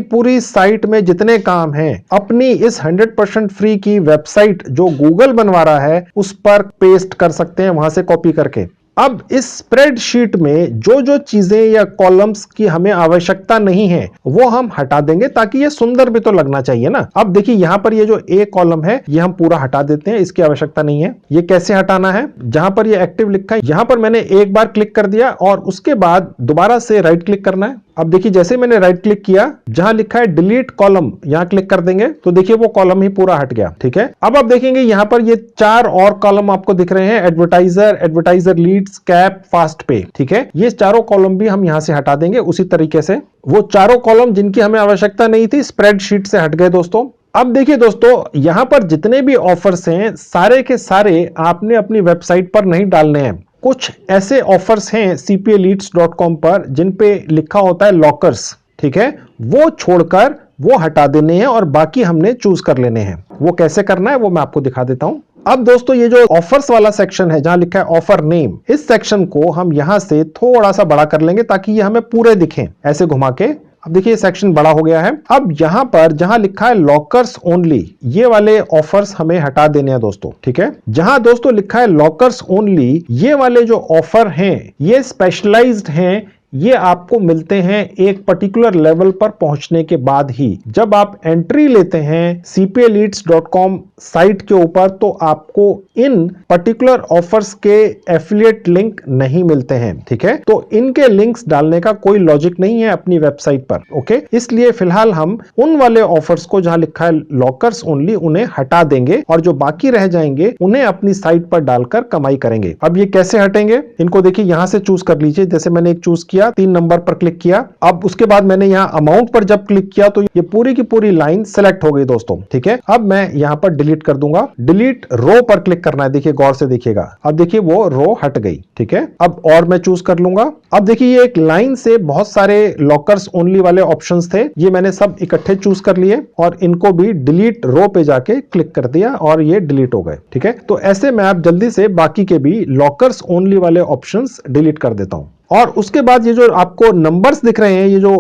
पूरी साइट में जितने काम हैं अपनी इस 100% फ्री की वेबसाइट जो गूगल बनवा रहा है उस पर पेस्ट कर सकते हैं, वहां से कॉपी करके। अब इस स्प्रेडशीट में जो जो चीजें या कॉलम्स की हमें आवश्यकता नहीं है वो हम हटा देंगे, ताकि ये सुंदर भी तो लगना चाहिए ना। अब देखिए यहां पर ये जो ए कॉलम है ये हम पूरा हटा देते हैं, इसकी आवश्यकता नहीं है। ये कैसे हटाना है, जहां पर ये एक्टिव लिखा है यहां पर मैंने एक बार क्लिक कर दिया और उसके बाद दोबारा से राइट क्लिक करना है। अब देखिए जैसे मैंने राइट क्लिक किया, जहां लिखा है डिलीट कॉलम यहां क्लिक कर देंगे तो देखिए वो कॉलम ही पूरा हट गया। ठीक है, अब आप देखेंगे यहां पर ये 4 और कॉलम आपको दिख रहे हैं, एडवर्टाइजर लीड्स, कैप, फास्ट पे। ठीक है, ये चारों कॉलम भी हम यहां से हटा देंगे उसी तरीके से। वो चारों कॉलम जिनकी हमें आवश्यकता नहीं थी स्प्रेडशीट से हट गए दोस्तों। अब देखिए दोस्तों यहां पर जितने भी ऑफर्स हैं सारे के सारे आपने अपनी वेबसाइट पर नहीं डालने हैं। कुछ ऐसे ऑफर्स हैं cpaleads.com पर जिन पे लिखा होता है लॉकर्स। ठीक है, वो छोड़कर वो हटा देने हैं और बाकी हमने चूज कर लेने हैं। वो कैसे करना है वो मैं आपको दिखा देता हूं। अब दोस्तों ये जो ऑफर्स वाला सेक्शन है जहां लिखा है ऑफर नेम, इस सेक्शन को हम यहां से थोड़ा सा बड़ा कर लेंगे ताकि ये हमें पूरे दिखें, ऐसे घुमा के। अब देखिए सेक्शन बड़ा हो गया है। अब यहां पर जहां लिखा है लॉकर्स ओनली, ये वाले ऑफर्स हमें हटा देने हैं दोस्तों। ठीक है, जहां दोस्तों लिखा है लॉकर्स ओनली, ये वाले जो ऑफर हैं ये स्पेशलाइज्ड हैं, ये आपको मिलते हैं एक पर्टिकुलर लेवल पर पहुंचने के बाद ही। जब आप एंट्री लेते हैं cpaleads.com साइट के ऊपर तो आपको इन पर्टिकुलर ऑफर्स के एफिलिएट लिंक नहीं मिलते हैं। ठीक है, तो इनके लिंक्स डालने का कोई लॉजिक नहीं है अपनी वेबसाइट पर। ओके, इसलिए फिलहाल हम उन वाले ऑफर्स को जहां लिखा है लॉकर्स ओनली उन्हें हटा देंगे और जो बाकी रह जाएंगे उन्हें अपनी साइट पर डालकर कमाई करेंगे। अब ये कैसे हटेंगे, इनको देखिए यहां से चूज कर लीजिए। जैसे मैंने एक चूज किया, किया, 3 नंबर पर क्लिक किया। अब उसके बाद मैंने यहाँ अमाउंट पर जब क्लिक किया तो ये पूरी की पूरी लाइन सेलेक्ट हो गई दोस्तों। ठीक है, अब मैं यहाँ पर डिलीट कर दूंगा। डिलीट रो पर क्लिक करना है, देखिए गौर से देखिएगा। अब देखिए वो रो हट गई। ठीक है, अब और मैं चूज कर लूंगा। अब देखिए ये एक लाइन से बहुत सारे लॉकर्स ओनली वाले ऑप्शंस थे, ये मैंने सब इकट्ठे चूज कर लिए और इनको भी डिलीट रो पे जाके क्लिक कर दिया और ये डिलीट हो गए। ठीक है, तो ऐसे मैं आप जल्दी से बाकी के भी लॉकर्स ओनली वाले ऑप्शंस डिलीट कर देता हूं। और उसके बाद ये जो आपको नंबर्स दिख रहे हैं, ये जो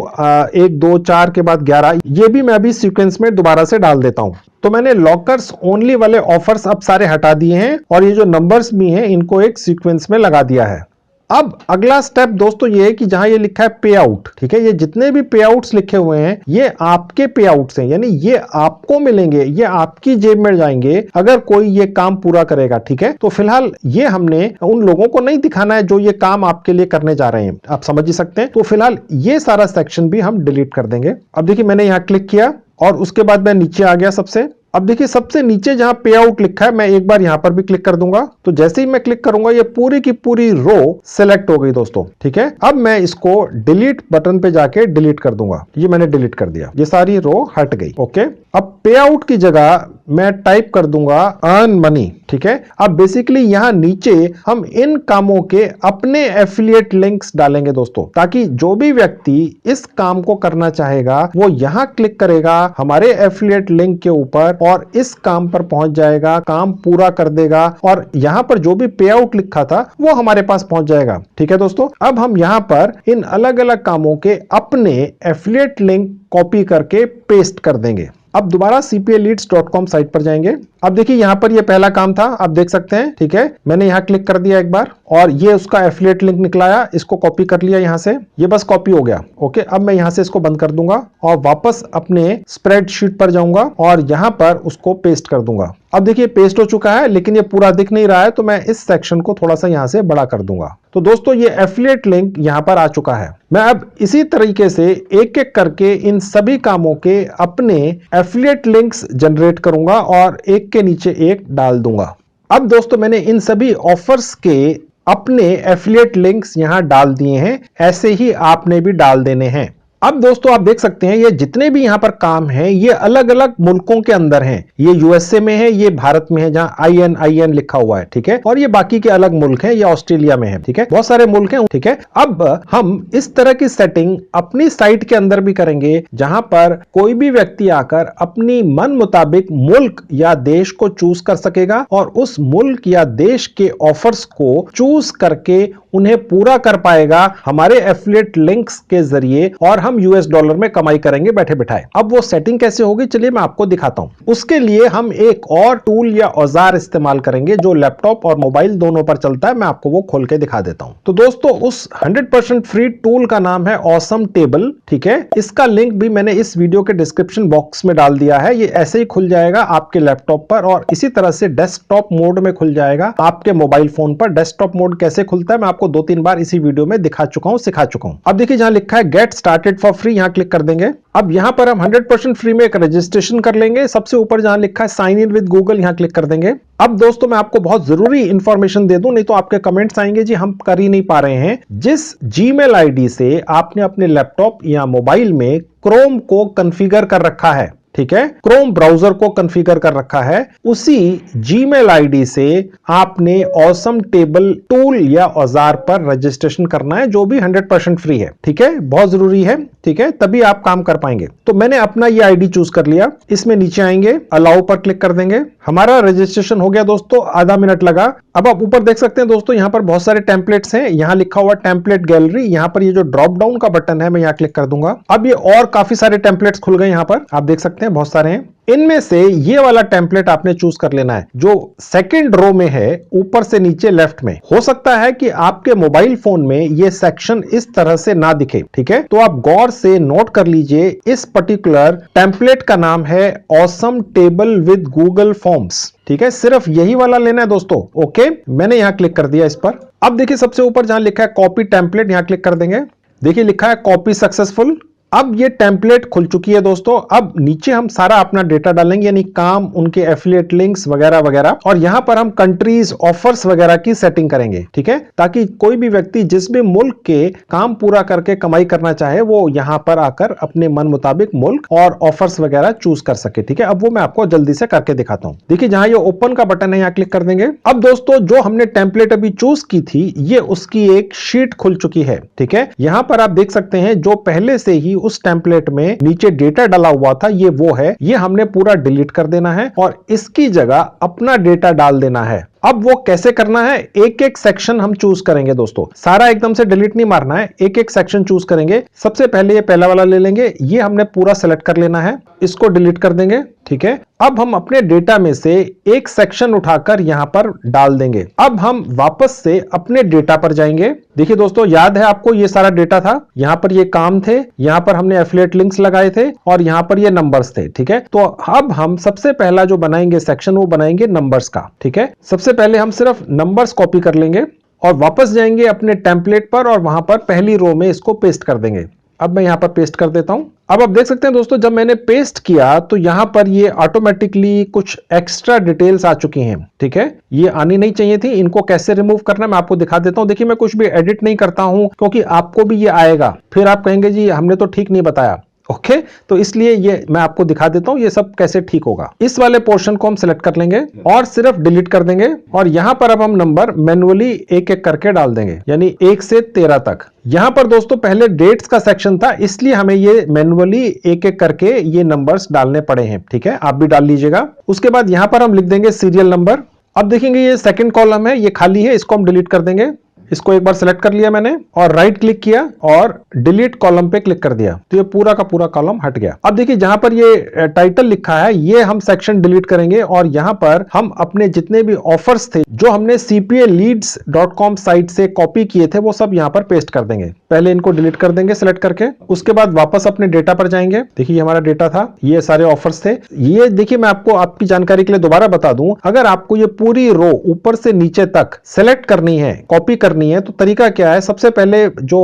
1 2 4 के बाद 11, ये भी मैं अभी सीक्वेंस में दोबारा से डाल देता हूं। तो मैंने लॉकर्स ओनली वाले ऑफर्स अब सारे हटा दिए हैं और ये जो नंबर्स भी हैं इनको एक सीक्वेंस में लगा दिया है। अब अगला स्टेप दोस्तों ये है कि जहां ये लिखा है पे आउट, ठीक है, ये जितने भी पे आउट्स लिखे हुए हैं ये आपके पे आउट्स हैं, यानी ये आपको मिलेंगे, ये आपकी जेब में जाएंगे अगर कोई ये काम पूरा करेगा। ठीक है, तो फिलहाल ये हमने उन लोगों को नहीं दिखाना है जो ये काम आपके लिए करने जा रहे हैं, आप समझ ही सकते हैं। तो फिलहाल ये सारा सेक्शन भी हम डिलीट कर देंगे। अब देखिए मैंने यहां क्लिक किया और उसके बाद मैं नीचे आ गया सबसे। अब देखिए सबसे नीचे जहां पे आउट लिखा है मैं एक बार यहां पर भी क्लिक कर दूंगा, तो जैसे ही मैं क्लिक करूंगा ये पूरी की पूरी रो सेलेक्ट हो गई दोस्तों। ठीक है, अब मैं इसको डिलीट बटन पे जाके डिलीट कर दूंगा। ये मैंने डिलीट कर दिया, ये सारी रो हट गई। ओके, अब पे आउट की जगह मैं टाइप कर दूंगा अर्न मनी। ठीक है, अब बेसिकली यहां नीचे हम इन कामों के अपने एफिलिएट लिंक्स डालेंगे दोस्तों, ताकि जो भी व्यक्ति इस काम को करना चाहेगा वो यहां क्लिक करेगा हमारे एफिलिएट लिंक के ऊपर और इस काम पर पहुंच जाएगा, काम पूरा कर देगा और यहां पर जो भी पे आउट लिखा था वो हमारे पास पहुंच जाएगा। ठीक है दोस्तों, अब हम यहां पर इन अलग अलग कामों के अपने एफिलिएट लिंक कॉपी करके पेस्ट कर देंगे। अब दोबारा cpaleads.com साइट पर जाएंगे। अब देखिए यहां पर ये पहला काम था, आप देख सकते हैं। ठीक है, मैंने यहां क्लिक कर दिया एक बार और ये उसका एफिलिएट लिंक निकलाया, इसको कॉपी कर लिया यहां से, ये बस कॉपी हो गया। ओके, अब मैं यहां से इसको बंद कर दूंगा और वापस अपने स्प्रेडशीट पर जाऊंगा और यहां पर उसको पेस्ट कर दूंगा। अब देखिए पेस्ट हो चुका है, लेकिन ये पूरा दिख नहीं रहा है, तो मैं इस सेक्शन को थोड़ा सा यहां से बड़ा कर दूंगा। तो दोस्तों ये एफिलिएट लिंक यहां पर आ चुका है। मैं अब इसी तरीके से एक एक करके इन सभी कामों के अपने एफिलिएट लिंक्स जनरेट करूंगा और एक के नीचे एक डाल दूंगा। अब दोस्तों मैंने इन सभी ऑफर्स के अपने एफिलिएट लिंक्स यहां डाल दिए हैं, ऐसे ही आपने भी डाल देने हैं। अब दोस्तों आप देख सकते हैं ये जितने भी यहां पर काम हैं ये अलग अलग मुल्कों के अंदर हैं। ये यूएसए में है, ये भारत में है जहां IN लिखा हुआ है। ठीक है, और ये बाकी के अलग मुल्क हैं, ये ऑस्ट्रेलिया में है। ठीक है, बहुत सारे मुल्क हैं। ठीक है, अब हम इस तरह की सेटिंग अपनी साइट के अंदर भी करेंगे जहां पर कोई भी व्यक्ति आकर अपनी मन मुताबिक मुल्क या देश को चूज कर सकेगा और उस मुल्क या देश के ऑफर्स को चूज करके उन्हें पूरा कर पाएगा हमारे एफिलिएट लिंक्स के जरिए और हम US डॉलर में कमाई करेंगे बैठे बिठाए। अब वो सेटिंग कैसे होगी चलिए मैं आपको दिखाता हूं। उसके लिए हम एक और टूल या औजार इस्तेमाल करेंगे जो लैपटॉप और मोबाइल दोनों पर चलता है। मैं आपको वो खोल के दिखा देता हूं। तो दोस्तों उस 100% फ्री टूल का नाम है ऑसम टेबल। ठीक है, इसका लिंक भी मैंने इस वीडियो के डिस्क्रिप्शन बॉक्स में डाल दिया है। ये ऐसे ही खुल जाएगा आपके लैपटॉप पर और इसी तरह से डेस्कटॉप मोड में खुल जाएगा आपके मोबाइल फोन पर। डेस्कटॉप मोड कैसे खुलता है मैं आपको 2-3 बार इसी वीडियो में दिखा चुका हूं, सिखा चुका हूं। अब देखिए जहां लिखा है गेट स्टार्टेड फॉर फ्री, यहां क्लिक कर देंगे। अब यहां पर हम 100% फ्री में एक रजिस्ट्रेशन कर लेंगे। सबसे ऊपर जहां लिखा है साइन इन विद गूगल, यहां क्लिक कर देंगे। अब दोस्तों मैं आपको बहुत जरूरी इंफॉर्मेशन दे दूं, नहीं तो आपके कमेंट्स आएंगे जी हम कर ही नहीं पा रहे हैं। जिस जीमेल आईडी से आपने अपने लैपटॉप या मोबाइल में क्रोम को कॉन्फ़िगर कर रखा है, ठीक है, क्रोम ब्राउजर को कॉन्फ़िगर कर रखा है, उसी जीमेल आईडी से आपने ऑसम टेबल टूल या औजार पर रजिस्ट्रेशन करना है जो भी 100% फ्री है। ठीक है, बहुत जरूरी है। ठीक है, तभी आप काम कर पाएंगे। तो मैंने अपना ये आईडी चूज कर लिया। इसमें नीचे आएंगे, अलाउ पर क्लिक कर देंगे। हमारा रजिस्ट्रेशन हो गया दोस्तों, आधा मिनट लगा। अब आप ऊपर देख सकते हैं दोस्तों यहाँ पर बहुत सारे टेम्पलेट्स हैं। यहाँ लिखा हुआ टेम्पलेट गैलरी, यहाँ पर ये जो ड्रॉप डाउन का बटन है मैं यहाँ क्लिक कर दूंगा। अब ये और काफी सारे टेम्पलेट्स खुल गए, यहाँ पर आप देख सकते हैं बहुत सारे हैं। इनमें से ये वाला टेम्पलेट आपने चूज कर लेना है जो सेकंड रो में है, ऊपर से नीचे लेफ्ट में। हो सकता है कि आपके मोबाइल फोन में ये सेक्शन इस तरह से ना दिखे। ठीक है, तो आप गौर से नोट कर लीजिए, इस पर्टिकुलर टेम्पलेट का नाम है awesome table with Google forms. ठीक है, सिर्फ यही वाला लेना है दोस्तों। ओके, मैंने यहां क्लिक कर दिया इस पर। अब देखिए सबसे ऊपर जहां लिखा है कॉपी टेम्पलेट, यहां क्लिक कर देंगे। देखिए लिखा है कॉपी सक्सेसफुल। अब ये टेम्पलेट खुल चुकी है दोस्तों। अब नीचे हम सारा अपना डेटा डालेंगे, यानी काम, उनके एफिलिएट लिंक्स वगैरह वगैरह, और यहां पर हम कंट्रीज, ऑफर्स वगैरह की सेटिंग करेंगे, ठीक है, ताकि कोई भी व्यक्ति जिस भी मुल्क के काम पूरा करके कमाई करना चाहे वो यहां पर आकर अपने मन मुताबिक मुल्क और ऑफर्स वगैरह चूज कर सके, ठीक है। अब वो मैं आपको जल्दी से करके दिखाता हूं। देखिए जहां ये ओपन का बटन है यहां क्लिक कर देंगे। अब दोस्तों जो हमने टेम्पलेट अभी चूज की थी ये उसकी एक शीट खुल चुकी है, ठीक है। यहां पर आप देख सकते हैं जो पहले से ही उस टेम्पलेट में नीचे डेटा डाला हुआ था ये वो है, ये हमने पूरा डिलीट कर देना है और इसकी जगह अपना डेटा डाल देना है। अब वो कैसे करना है, एक एक सेक्शन हम चूज करेंगे दोस्तों, सारा एकदम से डिलीट नहीं मारना है, एक एक सेक्शन चूज करेंगे। सबसे पहले ये पहला वाला ले लेंगे, ये हमने पूरा सेलेक्ट कर लेना है, इसको डिलीट कर देंगे, ठीक है। अब हम अपने डेटा में से एक सेक्शन उठाकर यहां पर डाल देंगे। अब हम वापस से अपने डेटा पर जाएंगे। देखिए दोस्तों याद है आपको ये सारा डेटा था, यहां पर ये काम थे, यहां पर हमने एफिलिएट लिंक्स लगाए थे और यहां पर ये नंबर्स थे, ठीक है। तो अब हम सबसे पहला जो बनाएंगे सेक्शन वो बनाएंगे नंबर्स का, ठीक है। सबसे पहले हम सिर्फ नंबर्स कॉपी कर लेंगे और वापस जाएंगे अपने टेम्पलेट पर और वहां पर पहली रो में इसको पेस्ट कर देंगे। अब मैं यहां पर पेस्ट कर देता हूं। अब आप देख सकते हैं दोस्तों जब मैंने पेस्ट किया तो यहां पर ये ऑटोमेटिकली कुछ एक्स्ट्रा डिटेल्स आ चुकी हैं, ठीक है। ये आनी नहीं चाहिए थी, इनको कैसे रिमूव करना मैं आपको दिखा देता हूं। देखिए मैं कुछ भी एडिट नहीं करता हूं क्योंकि आपको भी ये आएगा, फिर आप कहेंगे जी हमने तो ठीक नहीं बताया, ओके। तो इसलिए ये मैं आपको दिखा देता हूं ये सब कैसे ठीक होगा। इस वाले पोर्शन को हम सिलेक्ट कर लेंगे और सिर्फ डिलीट कर देंगे और यहां पर अब हम नंबर मैन्युअली एक एक करके डाल देंगे, यानी 1 से 13 तक। यहां पर दोस्तों पहले डेट्स का सेक्शन था इसलिए हमें ये मैन्युअली एक एक करके ये नंबर्स डालने पड़े हैं, ठीक है। आप भी डाल लीजिएगा। उसके बाद यहां पर हम लिख देंगे सीरियल नंबर। अब देखेंगे ये सेकंड कॉलम है, ये खाली है, इसको हम डिलीट कर देंगे। इसको एक बार सेलेक्ट कर लिया मैंने और राइट क्लिक किया और डिलीट कॉलम पे क्लिक कर दिया तो ये पूरा का पूरा कॉलम हट गया। अब देखिए जहां पर ये टाइटल लिखा है ये हम सेक्शन डिलीट करेंगे और यहां पर हम अपने जितने भी ऑफर्स थे जो हमने cpaleads.com साइट से कॉपी किए थे वो सब यहां पर पेस्ट कर देंगे। पहले इनको डिलीट कर देंगे सेलेक्ट करके, उसके बाद वापस अपने डेटा पर जाएंगे। देखिए हमारा डेटा था, ये सारे ऑफर्स थे। ये देखिए मैं आपको आपकी जानकारी के लिए दोबारा बता दूं, अगर आपको ये पूरी रो ऊपर से नीचे तक सेलेक्ट करनी है, कॉपी करनी है तो तरीका क्या है, सबसे पहले जो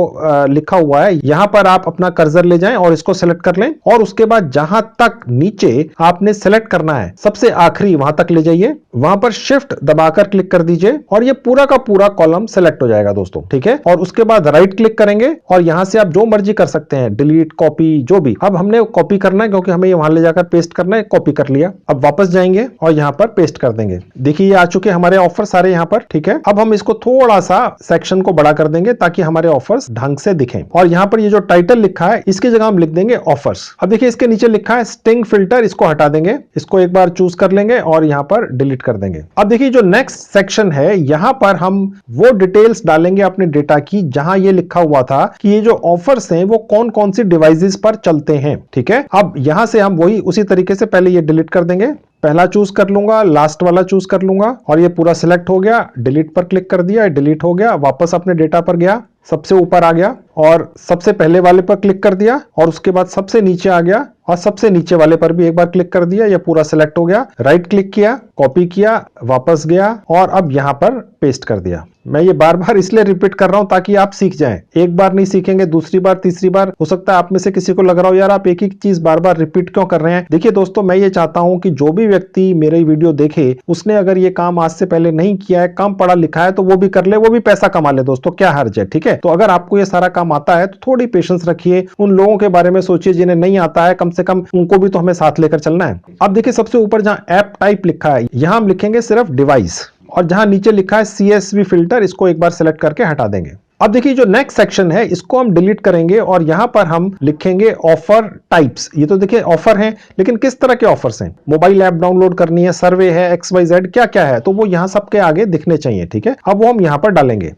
लिखा हुआ है यहां पर आप अपना कर्सर ले जाएं और इसको सेलेक्ट कर लें और उसके बाद जहां तक नीचे आपने सेलेक्ट करना है सबसे आखिरी वहां तक ले जाइए, वहां पर शिफ्ट दबाकर क्लिक कर दीजिए और ये पूरा का पूरा कॉलम सेलेक्ट हो जाएगा दोस्तों, ठीक है। और उसके बाद राइट क्लिक करेंगे और यहां से आप जो मर्जी कर सकते हैं, डिलीट, कॉपी, जो भी। अब हमने कॉपी करना है क्योंकि हमें वहां ले जाकर पेस्ट करना है, कॉपी कर लिया। अब वापस जाएंगे और यहां पर पेस्ट कर देंगे। देखिए ये आ चुके हमारे ऑफर सारे यहां पर, ठीक है। अब हम इसको थोड़ा सा सेक्शन को बड़ा कर देंगे ताकि हमारे ऑफर्स ढंग से दिखें और यहां पर ये जो टाइटल लिखा है इसकी जगह हम लिख देंगे ऑफर्स। अब देखिए इसके नीचे लिखा है स्टिंग फिल्टर, इसको हटा देंगे, इसको एक बार चूज कर लेंगे और यहां पर डिलीट कर देंगे। अब देखिए जो नेक्स्ट सेक्शन है यहां पर हम वो डिटेल्स डालेंगे अपने डेटा की जहां ये लिखा हुआ था कि ये जो ऑफर्स हैं वो कौन कौन सी डिवाइसेस पर चलते हैं, ठीक है। अब यहां से हम वही उसी तरीके से पहले ये डिलीट कर देंगे, पहला चूज कर लूंगा, लास्ट वाला चूज कर लूंगा और ये पूरा सिलेक्ट हो गया। डिलीट पर क्लिक कर दिया, डिलीट हो गया। वापस अपने डेटा पर गया, सबसे ऊपर आ गया और सबसे पहले वाले पर क्लिक कर दिया और उसके बाद सबसे नीचे आ गया और सबसे नीचे वाले पर भी एक बार क्लिक कर दिया, ये पूरा सिलेक्ट हो गया। राइट क्लिक किया, कॉपी किया, वापस गया और अब यहां पर पेस्ट कर दिया। मैं ये बार बार इसलिए रिपीट कर रहा हूं ताकि आप सीख जाएं। एक बार नहीं सीखेंगे, दूसरी बार, तीसरी बार, हो सकता है आप में से किसी को लग रहा हो यार आप एक ही चीज बार बार रिपीट क्यों कर रहे हैं। देखिए दोस्तों मैं ये चाहता हूं कि जो भी व्यक्ति मेरे वीडियो देखे उसने अगर ये काम आज से पहले नहीं किया है, कम पढ़ा लिखा है, तो वो भी कर ले, वो भी पैसा कमा ले दोस्तों, क्या हर्ज है, ठीक है। तो अगर आपको ये सारा काम आता है तो थोड़ी पेशेंस रखिए, उन लोगों के बारे में सोचिए जिन्हें नहीं आता है, कम से कम उनको भी तो हमें साथ लेकर चलना है। अब देखिए सबसे ऊपर जहां ऐप टाइप लिखा है यहां हम लिखेंगे सिर्फ डिवाइस और जहां नीचे लिखा है CSV फिल्टर इसको एक बार सेलेक्ट करके हटा देंगे। अब देखिए जो नेक्स्ट सेक्शन है इसको हम डिलीट करेंगे और यहां पर हम लिखेंगे ऑफर टाइप्स। ये तो देखिए ऑफर हैं लेकिन किस तरह के ऑफर्स हैं, मोबाइल ऐप डाउनलोड करनी है, सर्वे है, XYZ क्या क्या है, तो वो यहां सबके आगे दिखने चाहिए, ठीक है। अब वो हम यहां पर डालेंगे।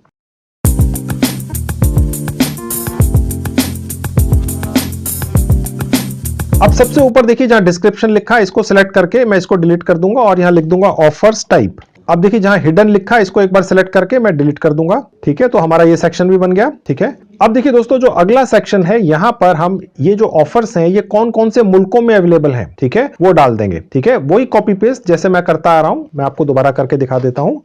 अब सबसे ऊपर देखिए जहां डिस्क्रिप्शन लिखा है इसको सिलेक्ट करके मैं इसको डिलीट कर दूंगा और यहां लिख दूंगा ऑफर्स टाइप। अब देखिए जहां हिडन लिखा है इसको एक बार सिलेक्ट करके मैं डिलीट कर दूंगा, ठीक है। तो हमारा ये सेक्शन भी बन गया, ठीक है। अब देखिए दोस्तों जो अगला सेक्शन है यहां पर हम ये जो ऑफर्स हैं ये कौन कौन से मुल्कों में अवेलेबल हैं, ठीक है, वो डाल देंगे, ठीक है। वही कॉपी पेस्ट जैसे मैं करता आ रहा हूं, मैं आपको दोबारा करके दिखा देता हूं।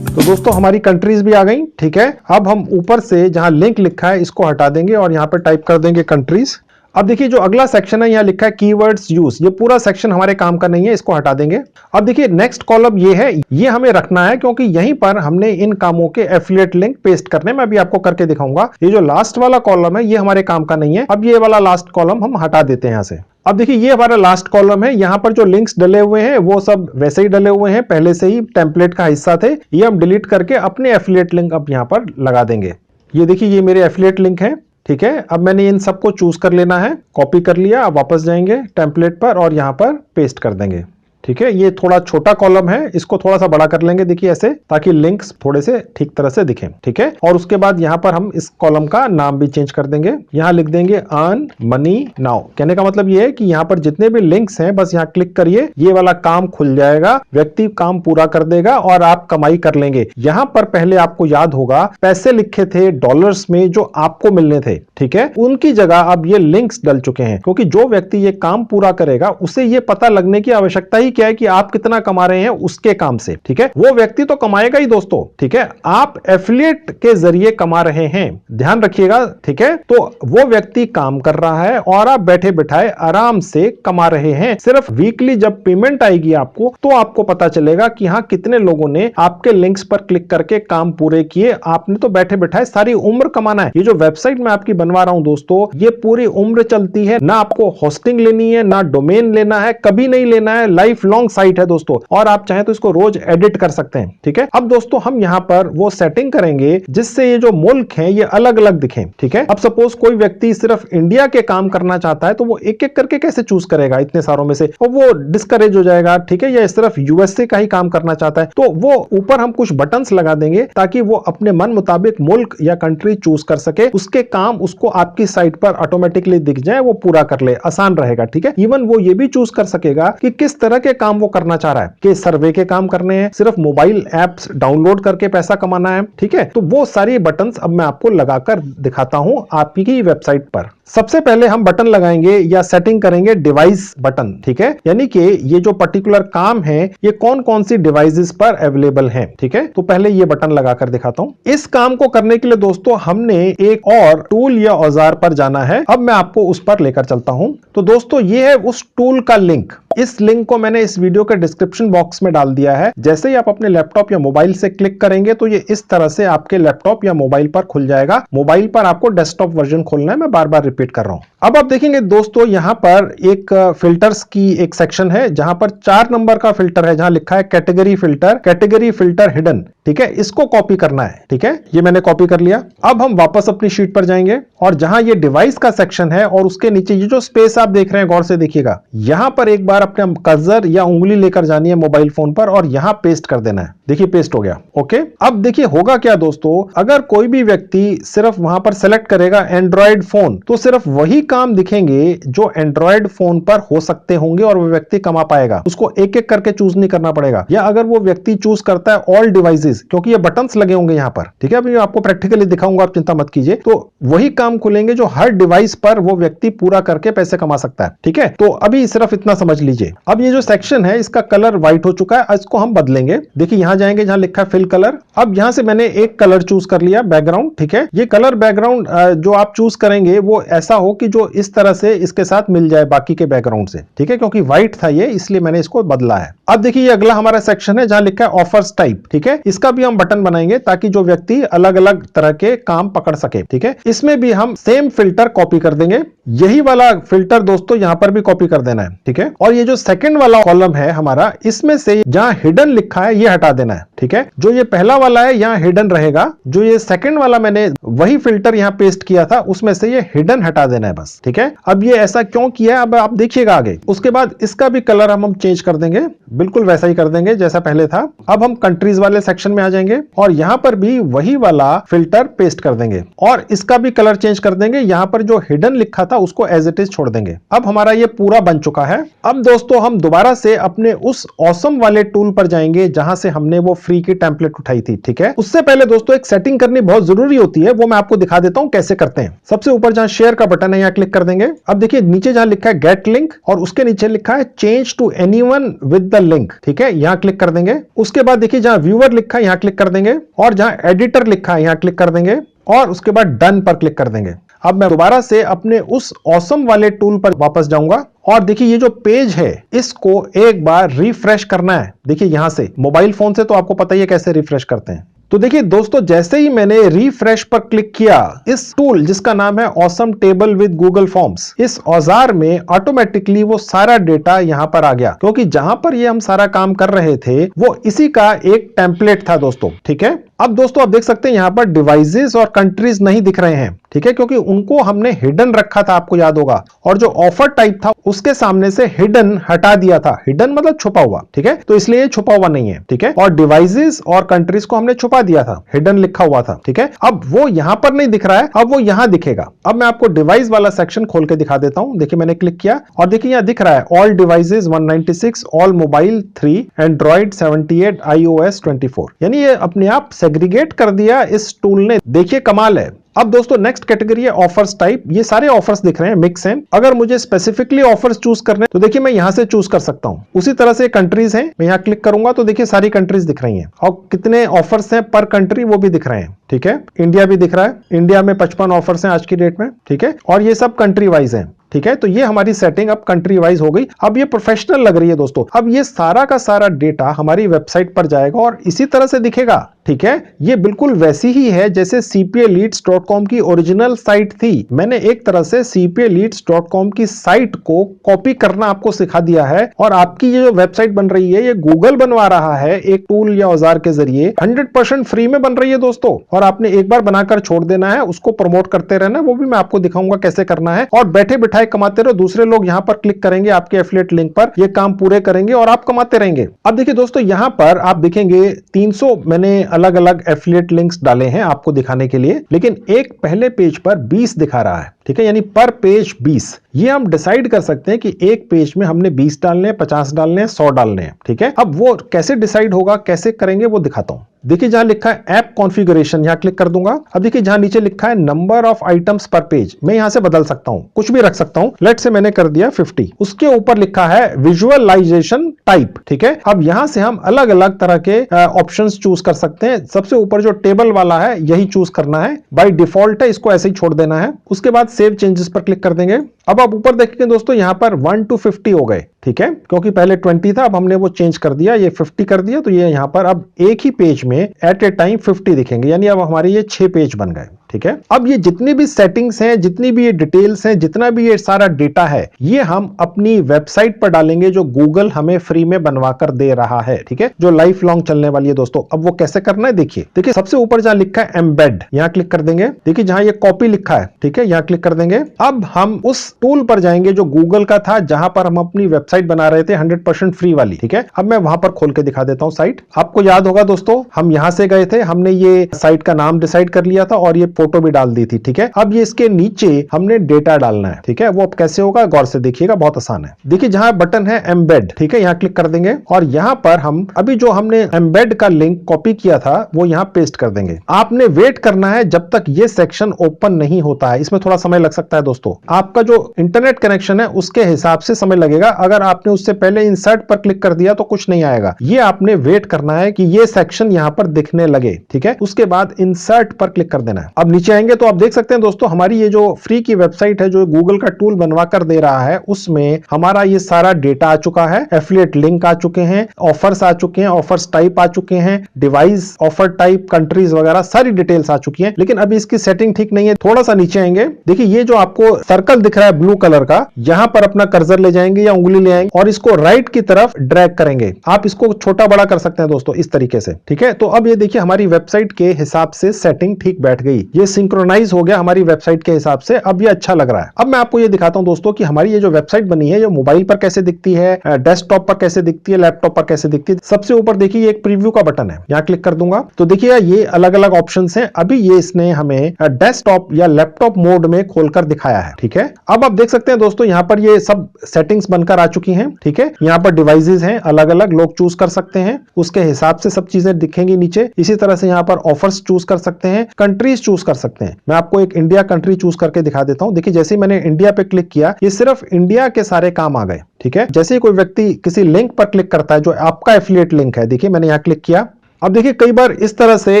तो तो दोस्तों हमारी कंट्रीज भी आ गई। ठीक है, अब हम ऊपर से जहां लिंक लिखा है इसको हटा देंगे और यहां पर टाइप कर देंगे कंट्रीज। अब देखिए जो अगला सेक्शन है, यहां लिखा है कीवर्ड्स यूज, ये पूरा सेक्शन हमारे काम का नहीं है, इसको हटा देंगे। अब देखिए नेक्स्ट कॉलम ये है, ये हमें रखना है क्योंकि यहीं पर हमने इन कामों के एफिलिएट लिंक पेस्ट करने, मैं अभी आपको करके दिखाऊंगा। ये जो लास्ट वाला कॉलम है ये हमारे काम का नहीं है। अब ये वाला लास्ट कॉलम हम हटा देते हैं यहां से। अब देखिए ये हमारा लास्ट कॉलम है, यहां पर जो लिंक्स डले हुए हैं वो सब वैसे ही डले हुए हैं, पहले से ही टेम्पलेट का हिस्सा थे। ये हम डिलीट करके अपने एफिलिएट लिंक अब यहां पर लगा देंगे। ये देखिए ये मेरे एफिलिएट लिंक है। ठीक है, अब मैंने इन सबको चूज कर लेना है, कॉपी कर लिया। अब वापस जाएंगे टेम्पलेट पर और यहां पर पेस्ट कर देंगे। ठीक है, ये थोड़ा छोटा कॉलम है, इसको थोड़ा सा बड़ा कर लेंगे, देखिए ऐसे, ताकि लिंक्स थोड़े से ठीक तरह से दिखें। ठीक है, और उसके बाद यहां पर हम इस कॉलम का नाम भी चेंज कर देंगे। यहां लिख देंगे अर्न मनी नाउ। कहने का मतलब ये है कि यहां पर जितने भी लिंक्स हैं बस यहां क्लिक करिए, ये वाला काम खुल जाएगा, व्यक्ति काम पूरा कर देगा और आप कमाई कर लेंगे। यहां पर पहले आपको याद होगा पैसे लिखे थे डॉलर्स में जो आपको मिलने थे। ठीक है, उनकी जगह अब ये लिंक्स डल चुके हैं, क्योंकि जो व्यक्ति ये काम पूरा करेगा उसे ये पता लगने की आवश्यकता ही क्या है कि आप कितना कमा रहे हैं उसके काम से। ठीक है, वो व्यक्ति तो कमाएगा ही दोस्तों। ठीक है, आप एफिलिएट के जरिए कमा रहे हैं, ध्यान रखिएगा। ठीक है, तो वो व्यक्ति काम कर रहा है और आप बैठे बिठाए आराम से कमा रहे हैं। सिर्फ वीकली जब पेमेंट आएगी आपको, तो आपको पता चलेगा कि हाँ कितने लोगों ने आपके लिंक्स पर क्लिक करके काम पूरे किए। आपने तो बैठे बिठाए सारी उम्र कमाना है। ये जो वेबसाइट मैं आपकी बनवा रहा हूं दोस्तों, ये पूरी उम्र चलती है, ना आपको होस्टिंग लेनी है, ना डोमेन लेना है, कभी नहीं लेना है, लाइफ लॉन्ग साइट है दोस्तों, और आप चाहें तो इसको रोज एडिट कर सकते हैं। ठीक है, अब दोस्तों हम यहां पर वो सेटिंग करेंगे जिससे ये जो मुल्क हैं ये अलग अलग दिखें। ठीक है, अब सपोज कोई व्यक्ति सिर्फ इंडिया के काम करना चाहता है, तो वो एक एक करके कैसे चूज करेगा इतने सारों में से, और वो डिस्करेज हो जाएगा। ठीक है, या सिर्फ यूएसए का ही काम करना चाहता है, तो वो ऊपर हम कुछ बटन्स लगा देंगे ताकि वो अपने मन मुताबिक मुल्क या कंट्री चूज कर सके, उसके काम उसको आपकी साइट पर ऑटोमेटिकली दिख जाए, वो पूरा कर ले, आसान रहेगा। ठीक है, इवन वो ये भी चूज कर सकेगा कि किस तरह के काम वो करना चाह रहा है, कि सर्वे के काम करने हैं, सिर्फ मोबाइल एप्स डाउनलोड करके पैसा कमाना है। ठीक है, तो वो सारी बटन्स अब मैं आपको लगाकर दिखाता हूं आपकी वेबसाइट पर। सबसे पहले हम बटन लगाएंगे या सेटिंग करेंगे डिवाइस बटन। ठीक है, यानी कि ये जो पर्टिकुलर काम है ये कौन कौन सी डिवाइसेस पर अवेलेबल हैं। ठीक है, तो पहले ये बटन लगाकर दिखाता हूं। इस काम को करने के लिए दोस्तों हमने एक और टूल या औजार पर जाना है। अब मैं आपको उस पर लेकर चलता हूं। तो दोस्तों ये है उस टूल का लिंक। इस लिंक को मैंने इस वीडियो के डिस्क्रिप्शन बॉक्स में डाल दिया है। जैसे ही आप अपने लैपटॉप या मोबाइल से क्लिक करेंगे तो ये इस तरह से आपके लैपटॉप या मोबाइल पर खुल जाएगा। मोबाइल पर आपको डेस्कटॉप वर्जन खोलना है, मैं बार बार रिपीट कर रहा हूं। अब आप देखेंगे दोस्तों यहां पर एक फिल्टर्स की एक सेक्शन है, जहां पर 4 नंबर का फिल्टर है, जहां लिखा है कैटेगरी फिल्टर हिडन। ठीक है, इसको कॉपी करना है। ठीक है, ये मैंने कॉपी कर लिया। अब हम वापस अपनी शीट पर जाएंगे और जहां ये डिवाइस का सेक्शन है और उसके नीचे ये जो स्पेस आप देख रहे हैं, गौर से देखिएगा, यहां पर एक बार अपने कर्सर या उंगली लेकर जानी है मोबाइल फोन पर और यहां पेस्ट कर देना है। देखिए पेस्ट हो गया। ओके, अब देखिए होगा क्या दोस्तों, अगर कोई भी व्यक्ति सिर्फ वहां पर सेलेक्ट करेगा एंड्रॉइड फोन, तो सिर्फ वही काम दिखेंगे जो एंड्रॉइड फोन पर हो सकते होंगे और वो व्यक्ति कमा पाएगा। उसको एक एक करके चूज नहीं करना पड़ेगा। या अगर वो व्यक्ति चूज करता है ऑल डिवाइसेस, क्योंकि ये बटन्स लगे होंगे यहां पर। ठीक है, अभी आपको प्रैक्टिकली दिखाऊंगा, आप चिंता मत कीजिए। तो वही काम खुलेंगे जो हर डिवाइस पर वो व्यक्ति पूरा करके पैसे कमा सकता है। ठीक है, तो अभी सिर्फ इतना समझ लीजिए। अब ये जो सेक्शन है इसका कलर व्हाइट हो चुका है, इसको हम बदलेंगे। देखिए यहां जाएंगे जहां लिखा है फिल कलर। अब यहां से मैंने एक कलर चूज कर लिया, बैकग्राउंड। ठीक है, ये कलर बैकग्राउंड जो आप चूज करेंगे वो ऐसा हो कि जो इस तरह से इसके साथ मिल जाए बाकी के बैकग्राउंड से। ठीक है, क्योंकि व्हाइट था ये, इसलिए मैंने इसको बदला है। अब देखिए ये अगला हमारा सेक्शन है जहां लिखा है ऑफर्स टाइप। ठीक है, इसका भी हम बटन बनाएंगे ताकि जो व्यक्ति अलग अलग तरह के काम पकड़ सके। ठीक है, इसमें भी हम सेम फिल्टर कॉपी कर देंगे। यही वाला फिल्टर दोस्तों यहां पर भी कॉपी कर देना है। ठीक है, और ये जो सेकंड वाला कॉलम है हमारा, इसमें से जहां हिडन लिखा है ये हटा देना है। ठीक है, जो ये पहला वाला है यहां हिडन रहेगा, जो ये सेकंड वाला मैंने वही फिल्टर यहां पेस्ट किया था उसमें से ये हिडन हटा देना है बस। ठीक है, अब ये ऐसा क्यों किया है अब आप देखिएगा आगे। उसके बाद इसका भी कलर हम चेंज कर देंगे, बिल्कुल वैसा ही कर देंगे जैसा पहले था। अब हम कंट्रीज वाले सेक्शन में आ जाएंगे और यहां पर भी वही वाला फिल्टर पेस्ट कर देंगे और इसका भी कलर चेंज कर देंगे। यहां पर जो हिडन लिखा था उसको एज इट इज छोड़ देंगे। अब हमारा ये पूरा बन चुका है। अब दोस्तों हम दोबारा से अपने उस ऑसम वाले टूल पर जाएंगे जहां से हमने वो फ्री की टेम्पलेट उठाई थी। ठीक है, उससे पहले दोस्तों एक सेटिंग करनी बहुत जरूरी होती है, वो मैं आपको दिखा देता हूं कैसे करते हैं। सबसे ऊपर जहां शेयर का बटन है यहां क्लिक कर देंगे। अब देखिए नीचे जहां लिखा है गेट लिंक और उसके नीचे लिखा है change to anyone with the link, ठीक है, यहां क्लिक कर देंगे। उसके बाद देखिए जहां व्यूअर लिखा है यहां क्लिक कर देंगे और जहां एडिटर लिखा है यहां क्लिक कर देंगे और उसके बाद डन पर क्लिक कर देंगे। अब मैं दोबारा से अपने उस ऑसम वाले टूल पर वापस जाऊंगा और देखिए ये जो पेज है इसको एक बार रिफ्रेश करना है। देखिए यहां से मोबाइल फोन से तो आपको पता ही है कैसे रिफ्रेश करते हैं। तो देखिए दोस्तों, जैसे ही मैंने रिफ्रेश पर क्लिक किया, इस टूल जिसका नाम है awesome table with Google forms, इस औजार में ऑटोमेटिकली वो सारा डेटा यहां पर आ गया, क्योंकि जहां पर ये हम सारा काम कर रहे थे वो इसी का एक टेम्पलेट था दोस्तों, ठीक है। अब दोस्तों आप देख सकते हैं यहां पर डिवाइसेस और कंट्रीज नहीं दिख रहे हैं, ठीक है, क्योंकि उनको हमने हिडन रखा था, आपको याद होगा, और जो ऑफर टाइप था उसके सामने से हिडन हटा दिया था। हिडन मतलब छुपा हुआ, ठीक है, तो इसलिए छुपा हुआ नहीं है, ठीक है। और डिवाइसेस और कंट्रीज को हमने छुपा दिया था, हिडन लिखा हुआ था, ठीक है। अब वो यहां पर नहीं दिख रहा है, अब वो यहां दिखेगा। अब मैं आपको डिवाइस वाला सेक्शन खोल के दिखा देता हूं। देखिए मैंने क्लिक किया और देखिए यहां दिख रहा है all devices 196, all mobile 3, Android 78, iOS 24, यानी ये अपने आप सेग्रीगेट कर दिया इस टूल ने। देखिए कमाल है। अब दोस्तों नेक्स्ट कैटेगरी है ऑफर्स टाइप। ये सारे ऑफर्स दिख रहे हैं, मिक्स हैं। अगर मुझे स्पेसिफिकली ऑफर्स चूज करने तो देखिए मैं यहां से चूज कर सकता हूं। उसी तरह से कंट्रीज हैं, मैं यहां क्लिक करूंगा तो देखिए सारी कंट्रीज दिख रही हैं और कितने ऑफर्स हैं पर कंट्री वो भी दिख रहे हैं, ठीक है। इंडिया भी दिख रहा है, इंडिया में 55 ऑफर्स हैं आज की डेट में, ठीक है, और ये सब कंट्री वाइज हैं, ठीक है। तो ये हमारी सेटिंग अब कंट्री वाइज हो गई। अब ये प्रोफेशनल लग रही है दोस्तों। अब ये सारा का सारा डेटा हमारी वेबसाइट पर जाएगा और इसी तरह से दिखेगा, ठीक है। ये बिल्कुल वैसी ही है जैसे cpaleads.com की ओरिजिनल साइट थी। मैंने एक तरह से cpaleads.com की साइट को कॉपी करना आपको सिखा दिया है और आपकी ये जो वेबसाइट बन रही है ये गूगल बनवा रहा है एक टूल या औजार के जरिए। 100% फ्री में बन रही है दोस्तों, और आपने एक बार बनाकर छोड़ देना है, उसको प्रमोट करते रहना, वो भी मैं आपको दिखाऊंगा कैसे करना है। और बैठे बिठाए कमाते रहो, दूसरे लोग यहां पर क्लिक करेंगे आपके एफिलिएट लिंक पर, ये काम पूरे करेंगे और आप कमाते रहेंगे। अब देखिए दोस्तों यहां पर आप देखेंगे 300 मैंने अलग अलग एफिलिएट लिंक्स डाले हैं आपको दिखाने के लिए, लेकिन एक पहले पेज पर 20 दिखा रहा है, ठीक है, यानी पर पेज 20। ये हम डिसाइड कर सकते हैं कि एक पेज में हमने 20 डालने हैं, 50 डालने हैं, 100 डालने हैं, ठीक है। अब वो कैसे डिसाइड होगा, कैसे करेंगे वो दिखाता हूं। देखिए जहां लिखा है ऐप कॉन्फ़िगरेशन, यहां क्लिक कर दूंगा। अब देखिए जहां नीचे लिखा है नंबर ऑफ आइटम्स पर पेज, मैं यहां से बदल सकता हूं, कुछ भी रख सकता हूं। लेट से मैंने कर दिया 50। उसके ऊपर लिखा है विजुअलाइजेशन टाइप, ठीक है। अब यहां से हम अलग अलग तरह के ऑप्शंस चूज कर सकते हैं। सबसे ऊपर जो टेबल वाला है यही चूज करना है, बाय डिफॉल्ट है, इसको ऐसे ही छोड़ देना है। उसके बाद सेव चेंजेस पर क्लिक कर देंगे। अब आप ऊपर देखेंगे दोस्तों यहां पर 1 to 50 हो गए, ठीक है, क्योंकि पहले 20 था, अब हमने वो चेंज कर दिया, ये 50 कर दिया, तो ये यहां पर अब एक ही पेज में एट ए टाइम 50 दिखेंगे, यानी अब हमारे ये 6 पेज बन गए, ठीक है। अब ये जितनी भी सेटिंग्स हैं, जितनी भी ये डिटेल्स हैं, जितना भी ये सारा डेटा है, ये हम अपनी वेबसाइट पर डालेंगे जो गूगल हमें फ्री में बनवा कर दे रहा है, ठीक है, जो लाइफ लॉन्ग चलने वाली है दोस्तों। अब वो कैसे करना है देखिए सबसे ऊपर जहां लिखा है एम्बेड, यहां क्लिक कर देंगे। देखिए जहां ये कॉपी लिखा है, ठीक है, यहां क्लिक कर देंगे। अब हम उस टूल पर जाएंगे जो गूगल का था, जहां पर हम अपनी वेबसाइट बना रहे थे 100% फ्री वाली, ठीक है। अब मैं वहां पर खोल के दिखा देता हूं साइट। आपको याद होगा दोस्तों हम यहां से गए थे, हमने ये साइट का नाम डिसाइड कर लिया था और ये फोटो भी डाल दी थी, ठीक है। अब ये इसके नीचे हमने डेटा डालना है, ठीक है। वो अब कैसे होगा गौर से देखिएगा, बहुत आसान है। देखिए जहां बटन है एम्बेड, ठीक है, यहां क्लिक कर देंगे और यहां पर हम अभी जो हमने एम्बेड का लिंक कॉपी किया था वो यहां पेस्ट कर देंगे। आपने वेट करना है जब तक ये सेक्शन ओपन नहीं होता है, इसमें थोड़ा समय लग सकता है दोस्तों। आपका जो इंटरनेट कनेक्शन है उसके हिसाब से समय लगेगा। अगर आपने उससे पहले इंसर्ट पर क्लिक कर दिया तो कुछ नहीं आएगा। ये आपने वेट करना है कि ये सेक्शन यहां पर दिखने लगे, ठीक है। उसके बाद इंसर्ट पर क्लिक कर देना है। अब नीचे आएंगे तो आप देख सकते हैं दोस्तों हमारी ये जो फ्री की वेबसाइट है जो गूगल का टूल बनवा कर दे रहा है, उसमें हमारा ये सारा डेटा आ चुका है, एफिलिएट लिंक आ चुके हैं, ऑफर्स आ चुके हैं, ऑफर्स टाइप आ चुके हैं, डिवाइस ऑफर टाइप, कंट्रीज वगैरह सारी डिटेल्स आ चुकी हैं। लेकिन अभी इसकी सेटिंग ठीक नहीं है। थोड़ा सा नीचे आएंगे, देखिए ये जो आपको सर्कल दिख रहा है ब्लू कलर का, यहां पर अपना कर्सर ले जाएंगे या उंगली ले आएंगे और इसको राइट की तरफ ड्रैग करेंगे। आप इसको छोटा बड़ा कर सकते हैं दोस्तों इस तरीके से, ठीक है। तो अब ये देखिए हमारी वेबसाइट के हिसाब से सेटिंग ठीक बैठ गई, ये सिंक्रोनाइज हो गया हमारी वेबसाइट के हिसाब से। अब ये अच्छा लग रहा है। अब मैं आपको ये दिखाता हूं दोस्तों कि हमारी ये जो वेबसाइट बनी है ये मोबाइल पर कैसे दिखती है, डेस्कटॉप पर कैसे दिखती है, लैपटॉप पर कैसे दिखती है। सबसे ऊपर देखिए एक प्रीव्यू का बटन है, यहां क्लिक कर दूंगा तो देखिए ये अलग अलग ऑप्शंस हैं। अभी ये इसने हमें डेस्कटॉप या लैपटॉप मोड में खोलकर दिखाया है, ठीक है। अब आप देख सकते हैं दोस्तों यहां पर ये सब सेटिंग्स बनकर आ चुकी चुकी हैं। ठीक है, यहाँ पर डिवाइसेस हैं अलग अलग, लोग चूज कर सकते हैं, उसके हिसाब से सब चीजें दिखेंगी नीचे। इसी तरह से यहाँ पर ऑफर्स चूज कर सकते हैं, कंट्रीज चूज कर सकते हैं। मैं आपको एक इंडिया कंट्री चूज करके दिखा देता हूं। देखिए जैसे ही मैंने इंडिया पे क्लिक किया, ये सिर्फ इंडिया के सारे काम आ गए। ठीक है, जैसे ही कोई व्यक्ति किसी लिंक पर क्लिक करता है जो आपका एफिलिएट लिंक है, देखिए मैंने यहाँ क्लिक किया, अब देखिए कई बार इस तरह से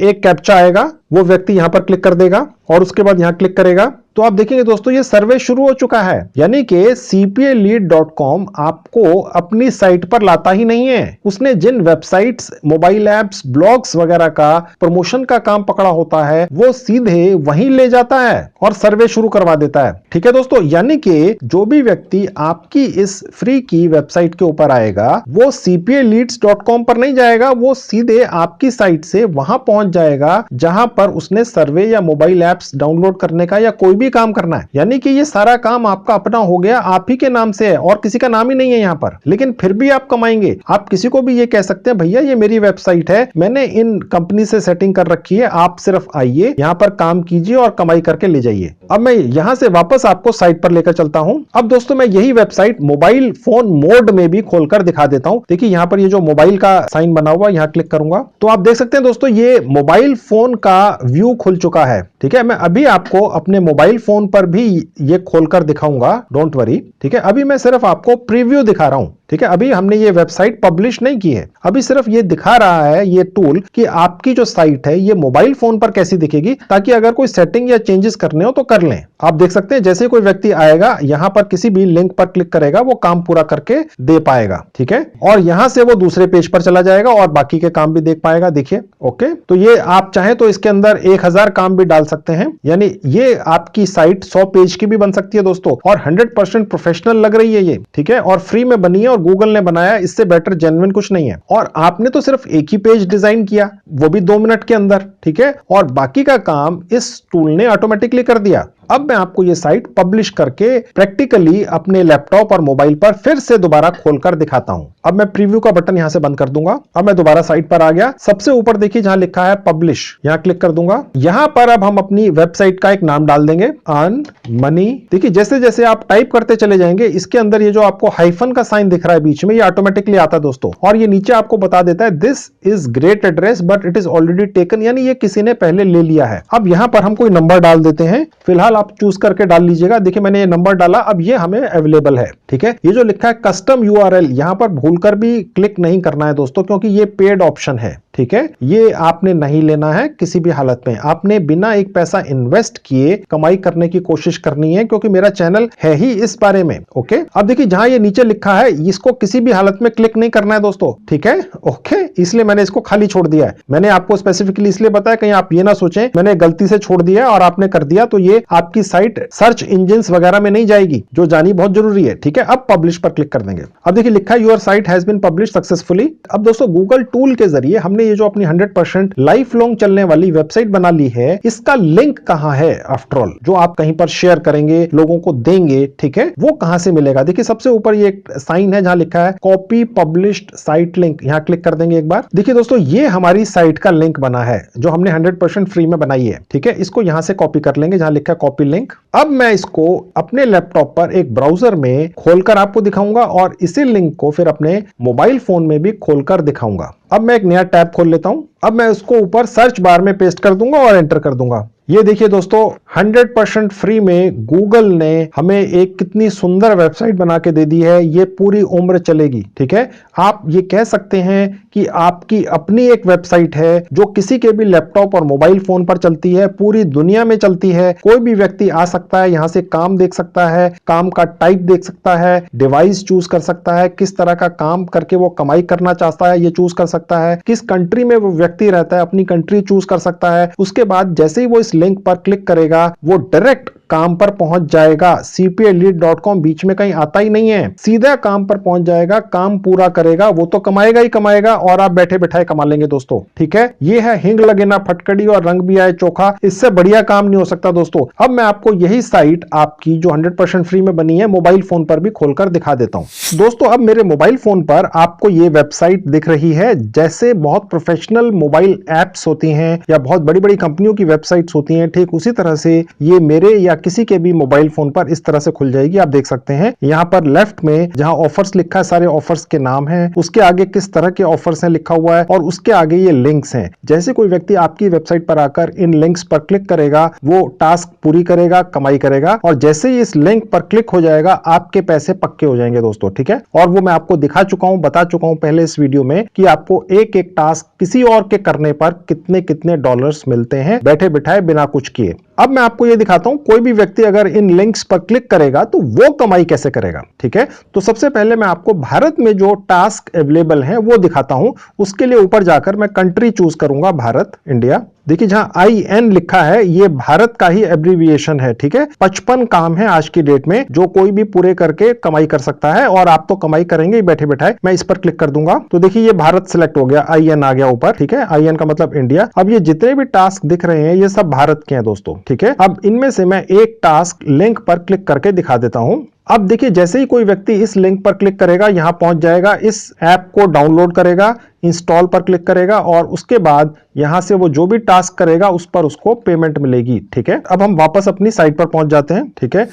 एक कैप्चा आएगा, वो व्यक्ति यहां पर क्लिक कर देगा और उसके बाद यहां क्लिक करेगा, तो आप देखेंगे दोस्तों ये सर्वे शुरू हो चुका है। यानी कि cpalead.com आपको अपनी साइट पर लाता ही नहीं है, उसने जिन वेबसाइट्स, मोबाइल ऐप्स, ब्लॉग्स वगैरह का प्रमोशन का काम पकड़ा होता है वो सीधे वहीं ले जाता है और सर्वे शुरू करवा देता है। ठीक है दोस्तों, यानी कि जो भी व्यक्ति आपकी इस फ्री की वेबसाइट के ऊपर आएगा वो cpaleads.com पर नहीं जाएगा, वो सीधे आपकी साइट से वहां पहुंच जाएगा जहां पर उसने सर्वे या मोबाइल ऐप्स डाउनलोड करने का या कोई भी काम करना है। यानी कि ये सारा काम आपका अपना हो गया, आप ही के नाम से है और किसी का नाम ही नहीं है यहाँ पर, लेकिन फिर भी आप कमाएंगे। आप किसी को भी ये कह सकते हैं भैया ये मेरी वेबसाइट है, मैंने इन कंपनी से सेटिंग कर रखी है, आप सिर्फ आइए यहाँ पर काम कीजिए और कमाई करके ले जाइए। अब मैं यहाँ से वापस आपको साइट पर लेकर चलता हूं। अब दोस्तों मैं यही वेबसाइट मोबाइल फोन मोड में भी खोलकर दिखा देता हूं। देखिए यहाँ पर ये जो मोबाइल का साइन बना हुआ, यहाँ क्लिक करूंगा तो आप देख सकते हैं दोस्तों ये मोबाइल फोन का व्यू खुल चुका है। ठीक है, मैं अभी आपको अपने मोबाइल फोन पर भी ये खोलकर दिखाऊंगा, डोंट वरी। ठीक है, अभी मैं सिर्फ आपको प्रीव्यू दिखा रहा हूं। ठीक है, अभी हमने ये वेबसाइट पब्लिश नहीं की है, अभी सिर्फ ये दिखा रहा है ये टूल कि आपकी जो साइट है ये मोबाइल फोन पर कैसी दिखेगी, ताकि अगर कोई सेटिंग या चेंजेस करने हो तो कर लें। आप देख सकते हैं जैसे कोई व्यक्ति आएगा यहां पर किसी भी लिंक पर क्लिक करेगा वो काम पूरा करके दे पाएगा। ठीक है, और यहां से वो दूसरे पेज पर चला जाएगा और बाकी के काम भी देख पाएगा। देखिए ओके, तो ये आप चाहें तो इसके अंदर 1000 काम भी डाल सकते हैं, यानी ये आपकी साइट 100 पेज की भी बन सकती है दोस्तों, और 100% प्रोफेशनल लग रही है ये। ठीक है, और फ्री में बनी है और गूगल ने बनाया, इससे बेटर जेन्युइन कुछ नहीं है। और आपने तो सिर्फ एक ही पेज डिजाइन किया, वो भी 2 मिनट के अंदर। ठीक है, और बाकी का काम इस टूल ने ऑटोमेटिकली कर दिया। अब मैं आपको ये साइट पब्लिश करके प्रैक्टिकली अपने लैपटॉप और मोबाइल पर फिर से दोबारा खोलकर दिखाता हूं। अब मैं प्रीव्यू का बटन यहां से बंद कर दूंगा। अब मैं दोबारा साइट पर आ गया, सबसे ऊपर देखिए जहां लिखा है पब्लिश, यहां क्लिक कर दूंगा। यहां पर अब हम अपनी वेबसाइट का एक नाम डाल देंगे, अर्न मनी। देखिए जैसे जैसे आप टाइप करते चले जाएंगे, इसके अंदर ये जो आपको हाइफन का साइन दिख रहा है बीच में, ये ऑटोमेटिकली आता है दोस्तों, और ये नीचे आपको बता देता है this is great address but it is already taken, यानी ये किसी ने पहले ले लिया है। अब यहां पर हम कोई नंबर डाल देते हैं, फिलहाल आप चूज करके डाल लीजिएगा। देखिए मैंने ये नंबर डाला, अब ये हमें अवेलेबल है। ठीक है, ये जो लिखा है कस्टम यूआरएल, यहां पर भूलकर भी क्लिक नहीं करना है दोस्तों, क्योंकि ये पेड ऑप्शन है। ठीक है, ये आपने नहीं लेना है किसी भी हालत में, आपने बिना एक पैसा इन्वेस्ट किए कमाई करने की कोशिश करनी है, क्योंकि मेरा चैनल है ही इस बारे में। ओके, अब देखिए जहां ये नीचे लिखा है इसको किसी भी हालत में क्लिक नहीं करना है दोस्तों। ठीक है, ओके, इसलिए मैंने इसको खाली छोड़ दिया है। मैंने आपको स्पेसिफिकली इसलिए बताया कहीं आप ये ना सोचें मैंने गलती से छोड़ दिया और आपने कर दिया, तो ये आपकी साइट सर्च इंजिन्स वगैरह में नहीं जाएगी, जो जानी बहुत जरूरी है। ठीक है, अब पब्लिश पर क्लिक कर देंगे। अब देखिए लिखा है your site has been publish successfully. अब दोस्तों गूगल टूल के जरिए हमने ये जो अपनी 100% लाइफ लॉन्ग चलने वाली वेबसाइट बना ली है, इसका लिंक कहां है? आफ्टर ऑल जो आप कहीं पर शेयर करेंगे, लोगों को देंगे, ठीक है, वो कहां से मिलेगा? देखिए सबसे ऊपर ये एक साइन है जहां लिखा है कॉपी पब्लिश्ड साइट लिंक, यहां क्लिक कर देंगे एक बार। देखिए दोस्तों ये हमारी साइट का लिंक बना है जो हमने 100% फ्री में बनाई है। ठीक है, इसको यहां से कॉपी कर लेंगे जहां लिखा है कॉपी लिंक। अब मैं इसको अपने लैपटॉप पर एक ब्राउजर में खोलकर आपको दिखाऊंगा और इसी लिंक को फिर अपने मोबाइल फोन में भी खोलकर दिखाऊंगा। अब मैं एक नया टैब खोल लेता हूं। अब मैं उसको ऊपर सर्च बार में पेस्ट कर दूंगा और एंटर कर दूंगा। ये देखिए दोस्तों 100% फ्री में गूगल ने हमें एक कितनी सुंदर वेबसाइट बना के दे दी है, ये पूरी उम्र चलेगी। ठीक है, आप ये कह सकते हैं कि आपकी अपनी एक वेबसाइट है जो किसी के भी लैपटॉप और मोबाइल फोन पर चलती है, पूरी दुनिया में चलती है। कोई भी व्यक्ति आ सकता है, यहां से काम देख सकता है, काम का टाइप देख सकता है, डिवाइस चूज कर सकता है, किस तरह का काम करके वो कमाई करना चाहता है ये चूज कर सकता है, किस कंट्री में वो व्यक्ति रहता है अपनी कंट्री चूज कर सकता है। उसके बाद जैसे ही वो इस लिंक पर क्लिक करेगा वो डायरेक्ट काम पर पहुंच जाएगा। cpalead.com बीच में कहीं आता ही नहीं है, सीधा काम पर पहुंच जाएगा, काम पूरा करेगा, वो तो कमाएगा ही कमाएगा और आप बैठे बैठाए कमा लेंगे दोस्तों। ठीक है, ये है हिंग लगे ना फटकड़ी और रंग भी आए चोखा, इससे बढ़िया काम नहीं हो सकता दोस्तों। अब मैं आपको यही साइट आपकी जो 100% फ्री में बनी है मोबाइल फोन पर भी खोलकर दिखा देता हूं। दोस्तों अब मेरे मोबाइल फोन पर आपको ये वेबसाइट दिख रही है, जैसे बहुत प्रोफेशनल मोबाइल एप्स होती हैं या बहुत बड़ी बड़ी कंपनियों की वेबसाइट्स होती हैं, ठीक उसी तरह से ये मेरे या किसी के भी मोबाइल फोन पर इस तरह से खुल जाएगी। आप देख सकते हैं यहाँ पर लेफ्ट में जहां ऑफर्स लिखा है, सारे ऑफर्स के नाम हैं, उसके आगे किस तरह के ऑफर्स हैं लिखा हुआ है और उसके आगे ये लिंक्स हैं। जैसे कोई व्यक्ति आपकी वेबसाइट पर आकर इन लिंक्स पर क्लिक करेगा, वो टास्क पूरी करेगा, कमाई करेगा, और जैसे ही इस लिंक पर क्लिक हो जाएगा आपके पैसे पक्के हो जाएंगे दोस्तों, ठीक है। और वो मैं आपको दिखा चुका हूं, बता चुका हूं पहले इस वीडियो में कि आपको एक एक टास्क किसी और के करने पर कितने कितने डॉलर्स मिलते हैं बैठे बिठाए बिना कुछ किए। अब मैं आपको ये दिखाता हूं कोई भी व्यक्ति अगर इन लिंक्स पर क्लिक करेगा तो वो कमाई कैसे करेगा, ठीक है। तो सबसे पहले मैं आपको भारत में जो टास्क अवेलेबल हैं वो दिखाता हूं। उसके लिए ऊपर जाकर मैं कंट्री चूज करूंगा, भारत, इंडिया। देखिए जहां IN लिखा है ये भारत का ही एब्रीविएशन है, ठीक है। 55 काम है आज की डेट में जो कोई भी पूरे करके कमाई कर सकता है, और आप तो कमाई करेंगे बैठे बैठाए। मैं इस पर क्लिक कर दूंगा तो देखिए ये भारत सिलेक्ट हो गया, IN आ गया ऊपर, ठीक है। IN का मतलब इंडिया। अब ये जितने भी टास्क दिख रहे हैं ये सब भारत के हैं दोस्तों, ठीक है। अब इनमें से मैं एक टास्क लिंक पर क्लिक करके दिखा देता हूं। अब देखिए जैसे ही कोई व्यक्ति इस लिंक पर क्लिक करेगा, यहां पहुंच जाएगा, इस ऐप को डाउनलोड करेगा, इंस्टॉल पर क्लिक करेगा, और उसके बाद यहां से वो जो भी टास्क करेगा उस पर उसको पेमेंट मिलेगी, ठीक है। अब हम वापस अपनी साइट पर पहुंच जाते हैं, ठीक है।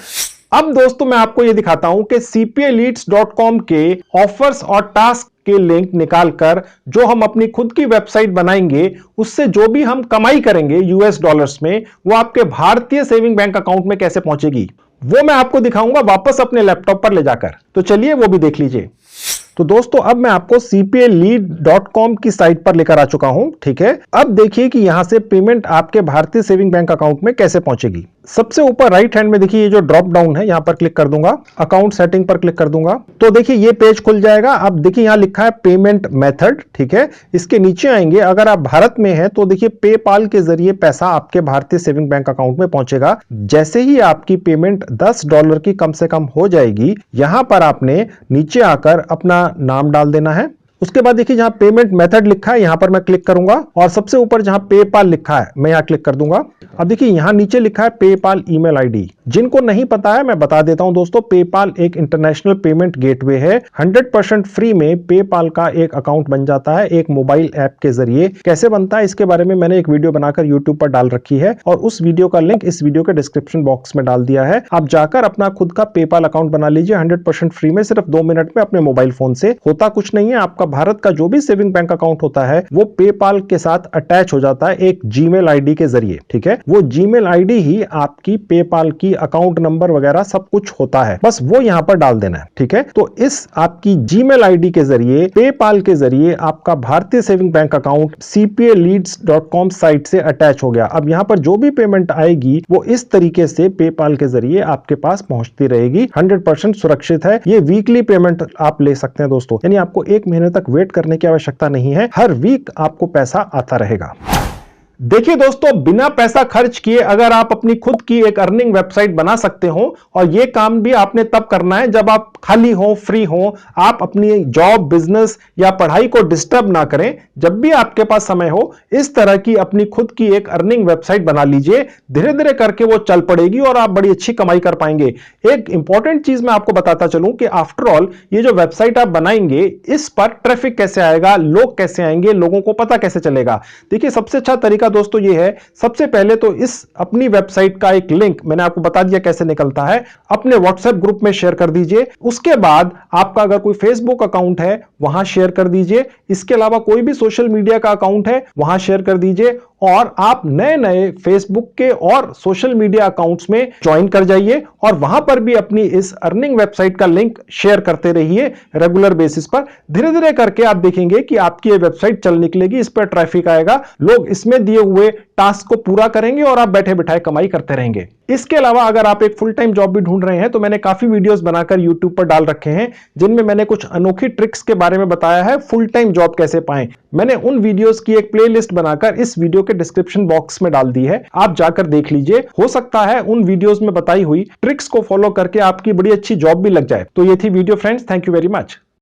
अब दोस्तों मैं आपको ये दिखाता हूं कि cpaleads.com के ऑफर्स और टास्क के लिंक निकालकर जो हम अपनी खुद की वेबसाइट बनाएंगे उससे जो भी हम कमाई करेंगे US डॉलर्स में, वो आपके भारतीय सेविंग बैंक अकाउंट में कैसे पहुंचेगी वो मैं आपको दिखाऊंगा वापस अपने लैपटॉप पर ले जाकर। तो चलिए वो भी देख लीजिए। तो दोस्तों अब मैं आपको cpalead.com की साइट पर लेकर आ चुका हूं, ठीक है। अब देखिए कि यहां से पेमेंट आपके भारतीय सेविंग बैंक अकाउंट में कैसे पहुंचेगी। सबसे ऊपर राइट हैंड में देखिए ये जो ड्रॉप डाउन है, यहां पर क्लिक कर दूंगा, अकाउंट सेटिंग पर क्लिक कर दूंगा तो देखिए ये पेज खुल जाएगा। अब देखिए यहां लिखा है पेमेंट मेथड, ठीक है। इसके नीचे आएंगे, अगर आप भारत में हैं तो देखिए पेपाल के जरिए पैसा आपके भारतीय सेविंग बैंक अकाउंट में पहुंचेगा। जैसे ही आपकी पेमेंट $10 की कम से कम हो जाएगी, यहां पर आपने नीचे आकर अपना नाम डाल देना है। उसके बाद देखिए जहां पेमेंट मेथड लिखा है यहां पर मैं क्लिक करूंगा, और सबसे ऊपर जहां पेपाल लिखा है मैं यहां क्लिक कर दूंगा। अब देखिए यहां नीचे लिखा है पेपाल ईमेल आईडी। जिनको नहीं पता है मैं बता देता हूं दोस्तों, पेपाल एक इंटरनेशनल पेमेंट गेटवे है। 100% फ्री में पेपाल का एक अकाउंट बन जाता है एक मोबाइल ऐप के जरिए। कैसे बनता है इसके बारे में मैंने एक वीडियो बनाकर यूट्यूब पर डाल रखी है, और उस वीडियो का लिंक इस वीडियो के डिस्क्रिप्शन बॉक्स में डाल दिया है। आप जाकर अपना खुद का पेपाल अकाउंट बना लीजिए 100% फ्री में, सिर्फ 2 मिनट में अपने मोबाइल फोन से। होता कुछ नहीं है, आपका भारत का जो भी सेविंग बैंक अकाउंट होता है वो पेपाल के साथ अटैच हो जाता है एक जीमेल आईडी के जरिए, ठीक है। वो जीमेल आईडी ही आपकी पेपाल की अकाउंट नंबर वगैरह सब कुछ होता है, बस वो यहां पर डाल देना है, ठीक है। तो इस आपकी जीमेल आईडी के जरिए, पेपाल के जरिए आपका भारतीय saving bank account cpaleads.com site से अटैच हो गया। अब यहां पर जो भी पेमेंट आएगी वो इस तरीके से पेपाल के जरिए आपके पास पहुंचती रहेगी। 100% सुरक्षित है। ये वीकली पेमेंट आप ले सकते हैं दोस्तों, यानी आपको 1 महीने तक वेट करने की आवश्यकता नहीं है। हर वीक आपको पैसा आता रहेगा। देखिए दोस्तों, बिना पैसा खर्च किए अगर आप अपनी खुद की एक अर्निंग वेबसाइट बना सकते हो, और यह काम भी आपने तब करना है जब आप खाली हो, फ्री हो, आप अपनी जॉब, बिजनेस या पढ़ाई को डिस्टर्ब ना करें। जब भी आपके पास समय हो इस तरह की अपनी खुद की एक अर्निंग वेबसाइट बना लीजिए। धीरे धीरे करके वो चल पड़ेगी और आप बड़ी अच्छी कमाई कर पाएंगे। एक इंपॉर्टेंट चीज मैं आपको बताता चलूं कि आफ्टर ऑल ये जो वेबसाइट आप बनाएंगे इस पर ट्रैफिक कैसे आएगा, लोग कैसे आएंगे, लोगों को पता कैसे चलेगा। देखिए सबसे अच्छा तरीका दोस्तों ये है, सबसे पहले तो इस अपनी वेबसाइट का एक लिंक मैंने आपको बता दिया कैसे निकलता है, अपने व्हाट्सएप ग्रुप में शेयर कर दीजिए। उसके बाद आपका अगर कोई फेसबुक अकाउंट है वहां शेयर कर दीजिए। इसके अलावा कोई भी सोशल मीडिया का अकाउंट है वहां शेयर कर दीजिए, और आप नए नए फेसबुक के और सोशल मीडिया अकाउंट्स में ज्वाइन कर जाइए, और वहां पर भी अपनी इस अर्निंग वेबसाइट का लिंक शेयर करते रहिए रेगुलर बेसिस पर। धीरे धीरे करके आप देखेंगे कि आपकी ये वेबसाइट चल निकलेगी, इस पर ट्रैफिक आएगा, लोग इसमें दिए हुए टास्क को पूरा करेंगे और आप बैठे बिठाए कमाई करते रहेंगे। इसके अलावा अगर आप एक फुल टाइम जॉब भी ढूंढ रहे हैं तो मैंने काफी वीडियोस बनाकर YouTube पर डाल रखे हैं जिनमें मैंने कुछ अनोखी ट्रिक्स के बारे में बताया है, फुल टाइम जॉब कैसे पाएं। मैंने उन वीडियोस की एक प्लेलिस्ट बनाकर इस वीडियो के डिस्क्रिप्शन बॉक्स में डाल दी है, आप जाकर देख लीजिए। हो सकता है उन वीडियोस में बताई हुई ट्रिक्स को फॉलो करके आपकी बड़ी अच्छी जॉब भी लग जाए। तो ये थी video friends, thank you very much.